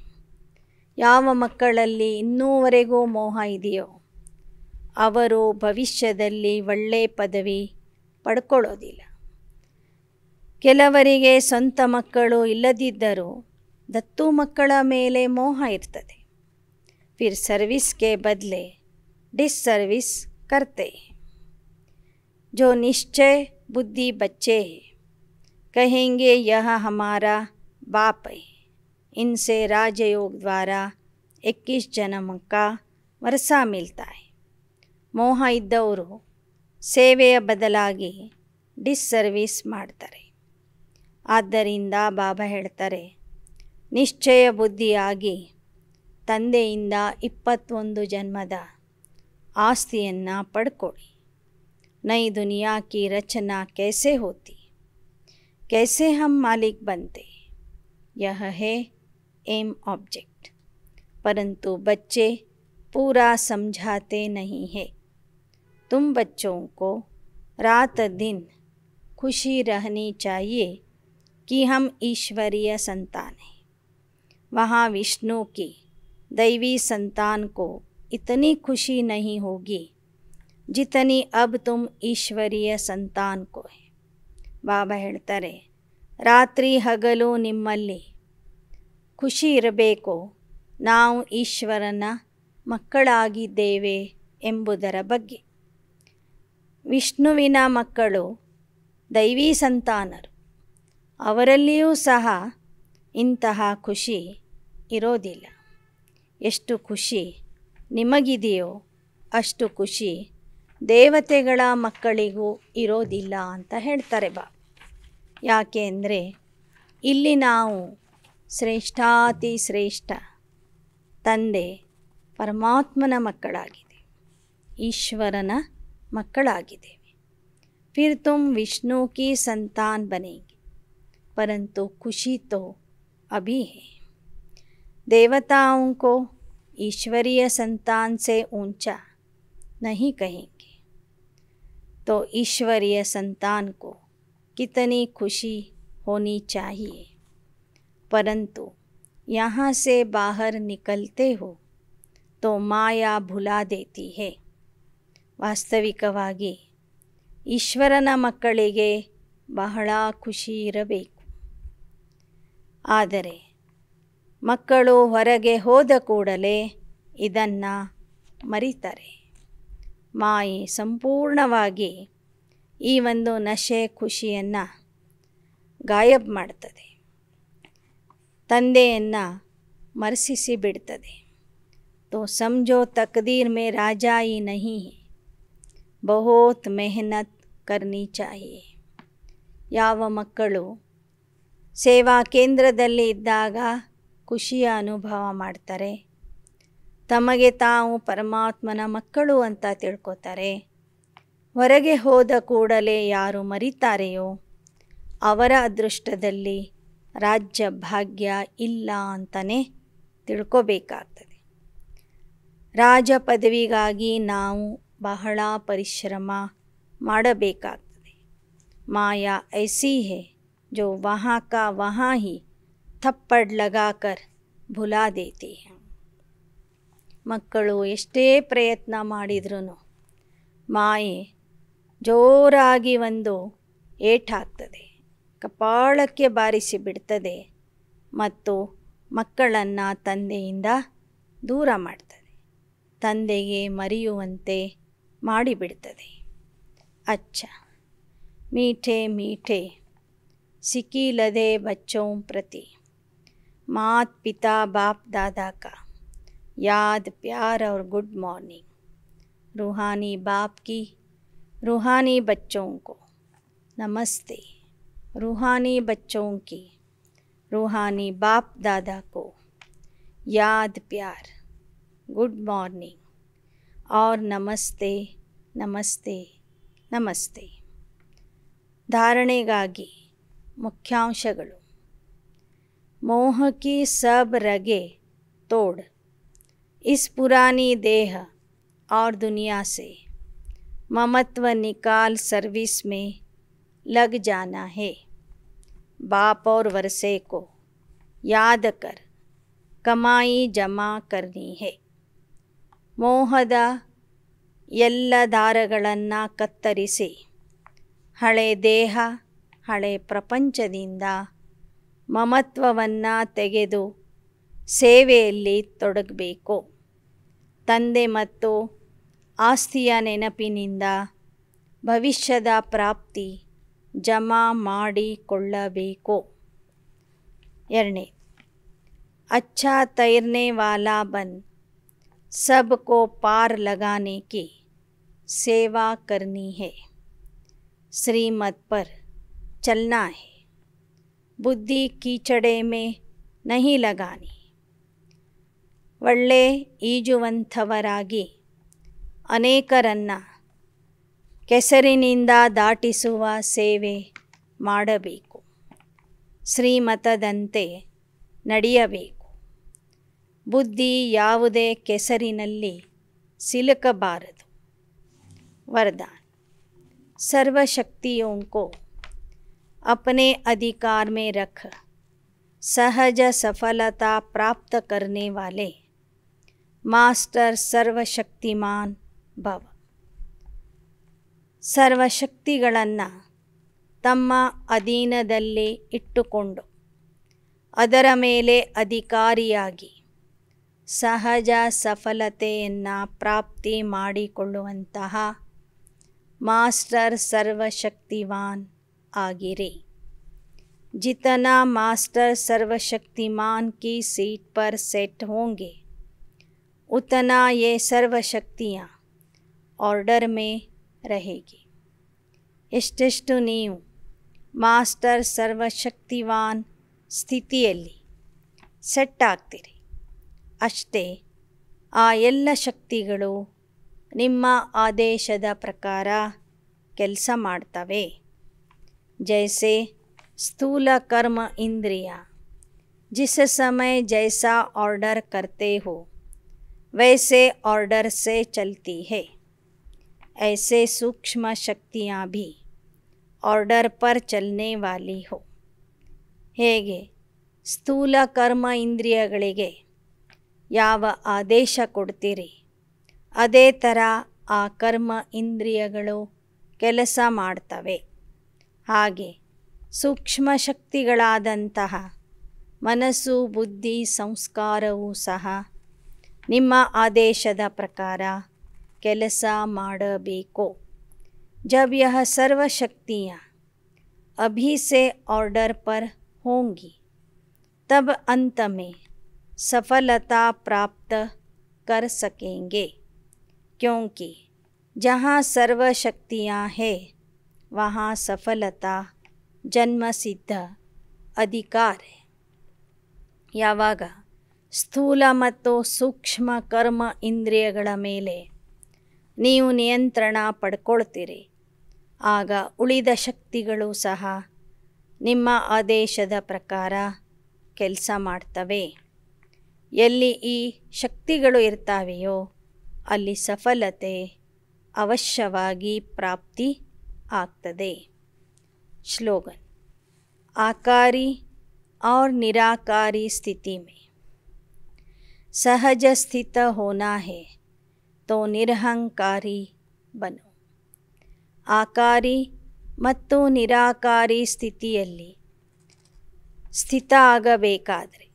ಯಾವ ಮಕ್ಕಳಲ್ಲಿ ಇನ್ನೂವರೆಗೂ ಮೋಹ ಇದೆಯೋ ಅವರು ಭವಿಷ್ಯದಲ್ಲಿ ಒಳ್ಳೆ ಪದವಿ ಪಡ್ಕೊಳ್ಳೋದಿಲ್ಲ. ಕೆಲವರಿಗೆ ಸ್ವಂತ ಮಕ್ಕಳು ಇಲ್ಲದಿದ್ದರೂ ದತ್ತು ಮಕ್ಕಳ ಮೇಲೆ ಮೋಹ ಇರ್ತದೆ. फिर सर्विस के बदले डिसर्विस करते. जो निश्चय बुद्धि बच्चे हैं कहेंगे यह हमारा बाप है. इनसे राजयोग द्वारा 21 जन्म का वर्षा मिलता है. ಮೋಹ ಇದ್ದವರು ಸೇವೆಯ ಬದಲಾಗಿ ಡಿಸ್ಸರ್ವಿಸ್ ಮಾಡ್ತಾರೆ. ಆದ್ದರಿಂದ ಬಾಬಾ ಹೇಳ್ತಾರೆ, ನಿಶ್ಚಯ ಬುದ್ಧಿಯಾಗಿ ತಂದೆಯಿಂದ 21 ಜನ್ಮದ ಆಸ್ತಿಯನ್ನು ಪಡ್ಕೊಳ್ಳಿ. ನೈ ದುನಿಯಾ ಕಿ ರಚನಾ कैसे होती, कैसे हम मालिक बनते, यह है एम ऑब्जेक्ट. परंतु बच्चे पूरा समझाते नहीं है. तुम बच्चों को रात दिन खुशी रहनी चाहिए कि हम ईश्वरीय संतान हैं. वहाँ विष्णु की दैवी संतान को इतनी खुशी नहीं होगी जितनी अब तुम ईश्वरीय संतान को है. ಬಾಬಾ ಹೇಳ್ತಾರೆ, ರಾತ್ರಿ ಹಗಲು ನಿಮ್ಮಲ್ಲಿ ಖುಷಿ ಇರಬೇಕು, ನಾವು ಈಶ್ವರನ ಮಕ್ಕಳಾಗಿದ್ದೇವೆ ಎಂಬುದರ ಬಗ್ಗೆ. ವಿಷ್ಣುವಿನ ಮಕ್ಕಳು ದೈವಿ ಸಂತಾನರು, ಅವರಲ್ಲಿಯೂ ಸಹ ಇಂತಹ ಖುಷಿ ಇರೋದಿಲ್ಲ. ಎಷ್ಟು ಖುಷಿ ನಿಮಗಿದೆಯೋ ಅಷ್ಟು ಖುಷಿ ದೇವತೆಗಳ ಮಕ್ಕಳಿಗೂ ಇರೋದಿಲ್ಲ ಅಂತ ಹೇಳ್ತಾರೆ ಬಾಬಾ. ಯಾಕೆ ಅಂದರೆ ಇಲ್ಲಿ ನಾವು ಶ್ರೇಷ್ಠಾತಿ ಶ್ರೇಷ್ಠ ತಂದೆ ಪರಮಾತ್ಮನ ಮಕ್ಕಳಾಗಿದೆ, ಈಶ್ವರನ ಮಕ್ಕಳಾಗಿದ್ದೇವೆ. फिर तुम विष्णु की संतान बनेंगे, परंतु खुशी तो अभी है. देवताओं को ईश्वरीय संतान से ऊंचा नहीं कहेंगे। तो ईश्वरीय संतान को कितनी खुशी होनी चाहिए, परंतु यहाँ से बाहर निकलते हो तो माया भुला देती है। ವಾಸ್ತವಿಕವಾಗಿ ಈಶ್ವರನ ಮಕ್ಕಳಿಗೆ ಬಹಳ ಖುಷಿ ಇರಬೇಕು. ಆದರೆ ಮಕ್ಕಳು ಹೊರಗೆ ಹೋದ ಕೂಡಲೇ ಇದನ್ನು ಮರೀತಾರೆ. ಮಾಯೆ ಸಂಪೂರ್ಣವಾಗಿ ಈ ಒಂದು ನಶೆ ಖುಷಿಯನ್ನು ಗಾಯಬ್ ಮಾಡ್ತದೆ, ತಂದೆಯನ್ನು ಮರೆಸಿಸಿ ಬಿಡ್ತದೆ. तो समझो तकदीर में राजाई नहीं है, बहुत मेहनत करनी चाहिए. ಯಾವ ಮಕ್ಕಳು ಸೇವಾ ಕೇಂದ್ರದಲ್ಲಿ ಇದ್ದಾಗ ಖುಷಿಯ ಅನುಭವ ಮಾಡ್ತಾರೆ, ತಮಗೆ ತಾವು ಪರಮಾತ್ಮನ ಮಕ್ಕಳು ಅಂತ ತಿಳ್ಕೊತಾರೆ, ಹೊರಗೆ ಹೋದ ಕೂಡಲೇ ಯಾರು ಮರಿತಾರೆಯೋ ಅವರ ಅದೃಷ್ಟದಲ್ಲಿ ರಾಜ್ಯ ಭಾಗ್ಯ ಇಲ್ಲ ಅಂತಲೇ ತಿಳ್ಕೊಬೇಕಾಗ್ತದೆ. ರಾಜ ಪದವಿಗಾಗಿ ನಾವು ಬಹಳ ಪರಿಶ್ರಮ ಮಾಡಬೇಕಾಗ್ತದೆ. ಮಾಯಾ ಐಸಿ ಹೈ जो वहाँ का वहाँ ही थप्पड़ लगाकर भुला देती है. ಮಕ್ಕಳು ಎಷ್ಟೇ ಪ್ರಯತ್ನ ಮಾಡಿದ್ರೂ ಮಾಯೆ ಜೋರಾಗಿ ಒಂದು ಏಟಾಗ್ತದೆ, ಕಪಾಳಕ್ಕೆ ಬಾರಿಸಿ ಬಿಡ್ತದೆ ಮತ್ತು ಮಕ್ಕಳನ್ನು ತಂದೆಯಿಂದ ದೂರ ಮಾಡ್ತದೆ, ತಂದೆಗೆ ಮರೆಯುವಂತೆ ಮಾಡಿಬಿಡ್ತದೆ. ಅಚ್ಚ मीठे मीठे सिकीलदे बच्चों प्रति मात पिता बाप दादा का याद प्यार और गुड मॉर्निंग. रूहानी बाप की रूहानी बच्चों को नमस्ते, रूहानी बच्चों की रूहानी बाप दादा को याद प्यार गुड मॉर्निंग और नमस्ते नमस्ते नमस्ते. धारणेಗಾಗಿ मुख्यांशಗಳು. मोह की सब रगे तोड़ इस पुरानी देह और दुनिया से ममत्व निकाल सर्विस में लग जाना है. बाप और वर्षे को याद कर कमाई जमा करनी है. ಮೋಹದ ಎಲ್ಲ ದಾರಗಳನ್ನು ಕತ್ತರಿಸಿ ಹಳೆ ದೇಹ ಹಳೆ ಪ್ರಪಂಚದಿಂದ ಮಮತ್ವವನ್ನು ತೆಗೆದು ಸೇವೆಯಲ್ಲಿ ತೊಡಗಬೇಕು. ತಂದೆ ಮತ್ತು ಆಸ್ತಿಯ ನೆನಪಿನಿಂದ ಭವಿಷ್ಯದ ಪ್ರಾಪ್ತಿ ಜಮಾ ಮಾಡಿಕೊಳ್ಳಬೇಕು. 2. अच्छा तैरने वाला बन सबको पार लगाने की सेवा करनी है. श्रीमत पर चलना है, बुद्धि कीचड़े में नहीं लगानी. ಒಳ್ಳೆ ಈಜುವಂಥವರಾಗಿ ಅನೇಕರನ್ನು ಕೆಸರಿನಿಂದ ದಾಟಿಸುವ ಸೇವೆ ಮಾಡಬೇಕು. ಶ್ರೀಮತದಂತೆ ನಡೆಯಬೇಕು. ಬುದ್ಧಿ ಯಾವುದೇ ಕೆಸರಿನಲ್ಲಿ ಸಿಲುಕಬಾರದು. वरदान. सर्वशक्तियों को अपने अधिकार में रख सहज सफलता प्राप्त करने वाले मास्टर सर्वशक्तिमान भव. ಸರ್ವಶಕ್ತಿಗಳನ್ನು ತಮ್ಮ ಅಧೀನದಲ್ಲಿ ಇಟ್ಟುಕೊಂಡು ಅದರ ಮೇಲೆ ಅಧಿಕಾರಿಯಾಗಿ ಸಹಜ ಸಫಲತೆಯನ್ನು ಪ್ರಾಪ್ತಿ ಮಾಡಿಕೊಳ್ಳುವಂತಹ ಮಾಸ್ಟರ್ ಸರ್ವಶಕ್ತಿವಾನ್ ಆಗಿರಿ. जितना मास्टर सर्वशक्तिमान की सीट पर सेट होंगे उतना ये सर्वशक्तियाँ ऑर्डर में रहेगी. ಎಷ್ಟೆಷ್ಟು ನೀವು ಮಾಸ್ಟರ್ ಸರ್ವಶಕ್ತಿವಾನ್ ಸ್ಥಿತಿಯಲ್ಲಿ ಸೆಟ್ ಆಗ್ತೀರಿ, ಅಷ್ಟೇ ಆ ಎಲ್ಲ ಶಕ್ತಿಗಳು ನಿಮ್ಮ ಆದೇಶದ ಪ್ರಕಾರ ಕೆಲಸ ಮಾಡ್ತವೆ. जैसे स्थूल कर्म इंद्रिया जिस समय जैसा ऑर्डर करते हो वैसे ऑर्डर से चलती है। ऐसे सूक्ष्म शक्तियाँ भी ಆರ್ಡರ್ ಪರ್ ಚಲನೆ ವಾಲಿ ಹೋ. ಹೇಗೆ ಸ್ಥೂಲ ಕರ್ಮ ಇಂದ್ರಿಯಗಳಿಗೆ ಯಾವ ಆದೇಶ ಕೊಡ್ತೀರಿ, ಅದೇ ಥರ ಆ ಕರ್ಮ ಇಂದ್ರಿಯಗಳು ಕೆಲಸ ಮಾಡ್ತವೆ. ಹಾಗೆ ಸೂಕ್ಷ್ಮ ಶಕ್ತಿಗಳಾದಂತಹ ಮನಸ್ಸು, ಬುದ್ಧಿ, ಸಂಸ್ಕಾರವೂ ಸಹ ನಿಮ್ಮ ಆದೇಶದ ಪ್ರಕಾರ ಕೆಲಸ ಮಾಡಬೇಕು. जब यह सर्व शक्तियाँ अभी से ऑर्डर पर होंगी, तब अंत में सफलता प्राप्त कर सकेंगे. क्योंकि जहाँ सर्व शक्तियाँ हैं वहाँ सफलता जन्मसिद्ध अधिकार है. ಯಾವಾಗ ಸ್ಥೂಲ ಮತ್ತು ಸೂಕ್ಷ್ಮ ಕರ್ಮ ಇಂದ್ರಿಯಗಳ ಮೇಲೆ ನೀವು ನಿಯಂತ್ರಣ ಪಡ್ಕೊಳ್ತೀರಿ, ಆಗ ಉಳಿದ ಶಕ್ತಿಗಳು ಸಹ ನಿಮ್ಮ ಆದೇಶದ ಪ್ರಕಾರ ಕೆಲಸ ಮಾಡ್ತವೆ. ಎಲ್ಲಿ ಈ ಶಕ್ತಿಗಳು ಇರ್ತಾವೆಯೋ ಅಲ್ಲಿ ಸಫಲತೆ ಅವಶ್ಯವಾಗಿ ಪ್ರಾಪ್ತಿ ಆಗ್ತದೆ. ಸ್ಲೋಗನ್. आकारी और निराकारी स्थिति में सहज स्थित होना है तो ನಿರಹಂಕಾರಿ ಬನು. ಆಕಾರಿ ಮತ್ತು ನಿರಾಕಾರಿ ಸ್ಥಿತಿಯಲ್ಲಿ ಸ್ಥಿತ ಆಗಬೇಕಾದರೆ,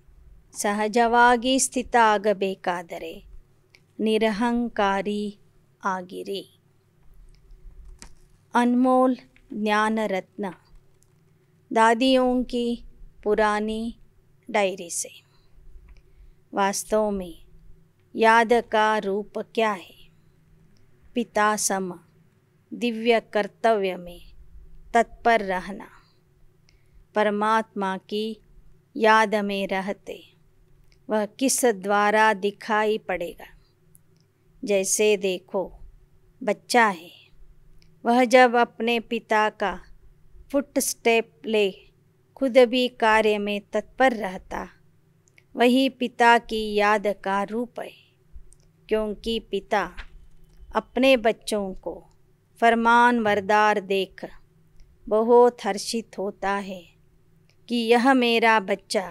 ಸಹಜವಾಗಿ ಸ್ಥಿತ ಆಗಬೇಕಾದರೆ ನಿರಹಂಕಾರಿ ಆಗಿರಿ. ಅನ್ಮೋಲ್ ज्ञान रत्न दादियों की पुरानी डायरी से. वास्तव में याद का रूप क्या है? पिता सम दिव्य कर्तव्य में तत्पर रहना. परमात्मा की याद में रहते वह किस द्वारा दिखाई पड़ेगा? जैसे देखो, बच्चा है, वह जब अपने पिता का फुट स्टेप ले खुद भी कार्य में तत्पर रहता, वही पिता की याद का रूप है. क्योंकि पिता अपने बच्चों को फरमान वरदार देख बहुत हर्षित होता है कि यह मेरा बच्चा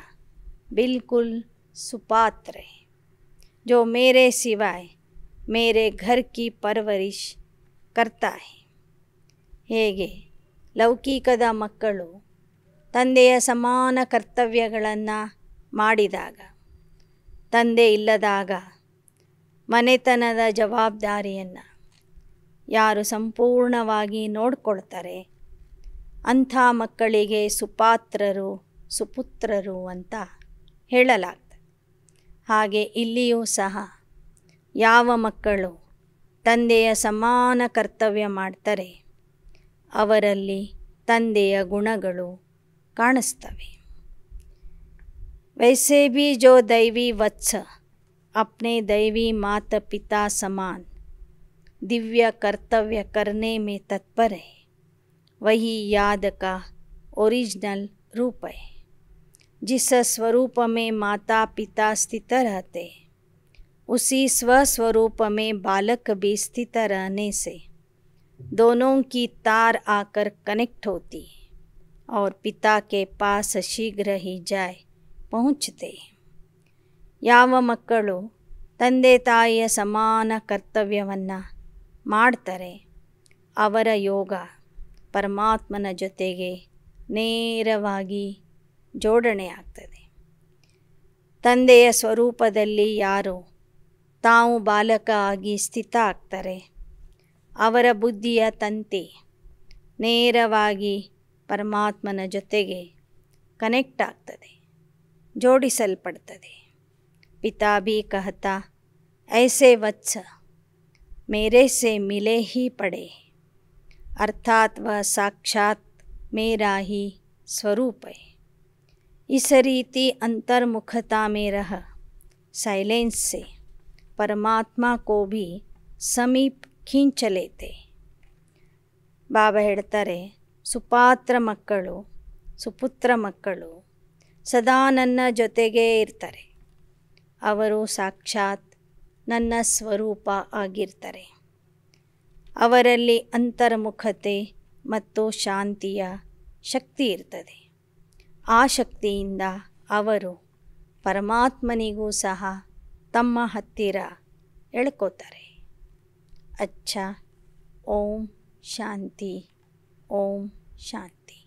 बिल्कुल सुपात्र है, जो मेरे सिवाय मेरे घर की परवरिश करता है. ಹೇಗೆ ಲೌಕಿಕದ ಮಕ್ಕಳು ತಂದೆಯ ಸಮಾನ ಕರ್ತವ್ಯಗಳನ್ನು ಮಾಡಿದಾಗ, ತಂದೆ ಇಲ್ಲದಾಗ ಮನೆತನದ ಜವಾಬ್ದಾರಿಯನ್ನು ಯಾರು ಸಂಪೂರ್ಣವಾಗಿ ನೋಡಿಕೊಳ್ತಾರೆ ಅಂಥ ಮಕ್ಕಳಿಗೆ ಸುಪಾತ್ರರು, ಸುಪುತ್ರರು ಅಂತ ಹೇಳಲಾಗ್ತದೆ. ಹಾಗೆ ಇಲ್ಲಿಯೂ ಸಹ ಯಾವ ಮಕ್ಕಳು ತಂದೆಯ ಸಮಾನ ಕರ್ತವ್ಯ ಮಾಡ್ತಾರೆ ಅವರಲ್ಲಿ ತಂದೆಯ ಗುಣಗಳು ಕಾಣಿಸ್ತವೆ. वैसे भी जो दैवी वत्स अपने दैवी माता पिता समान दिव्य कर्तव्य करने में तत्पर है, वही याद का ओरिजिनल रूप है. जिस स्वरूप में माता पिता स्थित रहते, उसी स्वस्वरूप में बालक भी स्थित रहने से दोनों की तार आकर कनेक्ट होती और पिता के पास शीघ्र ही जाए ಪਹੁಂಚುತ್ತೆ. ಯಾವ ಮಕ್ಕಳು ತಂದೆ ತಾಯಿಯ ಸಮಾನ ಕರ್ತವ್ಯವನ್ನು ಮಾಡ್ತಾರೆ ಅವರ ಯೋಗ ಪರಮಾತ್ಮನ ಜೊತೆಗೆ ನೇರವಾಗಿ ಜೋಡಣೆ ಆಗ್ತದೆ. ತಂದೆಯ ಸ್ವರೂಪದಲ್ಲಿ ಯಾರು ತಾವು ಬಾಲಕ ಆಗಿ ಸ್ಥಿತ ಆಗ್ತಾರೆ ಅವರ ಬುದ್ಧಿಯ ತಂತಿ ನೇರವಾಗಿ ಪರಮಾತ್ಮನ ಜೊತೆಗೆ ಕನೆಕ್ಟ್ ಆಗ್ತದೆ, जोड़िसल्पड़तदे. पिता भी कहता, ऐसे वत्स मेरे से मिले ही पड़े, अर्थात वह साक्षात मेरा ही स्वरूप है. इस रीति अंतर्मुखता में रह साइलेंस से परमात्मा को भी समीप खींच लेते. ಬಾಬಾ ಹೇಳ್ತಾರೆ, ಸುಪಾತ್ರ ಮಕ್ಕಳು, ಸುಪುತ್ರ ಮಕ್ಕಳು ಸದಾ ನನ್ನ ಜೊತೆಗೇ ಇರ್ತಾರೆ. ಅವರು ಸಾಕ್ಷಾತ್ ನನ್ನ ಸ್ವರೂಪ ಆಗಿರ್ತಾರೆ. ಅವರಲ್ಲಿ ಅಂತರ್ಮುಖತೆ ಮತ್ತು ಶಾಂತಿಯ ಶಕ್ತಿ ಇರ್ತದೆ. ಆ ಶಕ್ತಿಯಿಂದ ಅವರು ಪರಮಾತ್ಮನಿಗೂ ಸಹ ತಮ್ಮ ಹತ್ತಿರ ಎಳ್ಕೋತಾರೆ. ಅಚ್ಚ. ಓಂ ಶಾಂತಿ. ಓಂ ಶಾಂತಿ.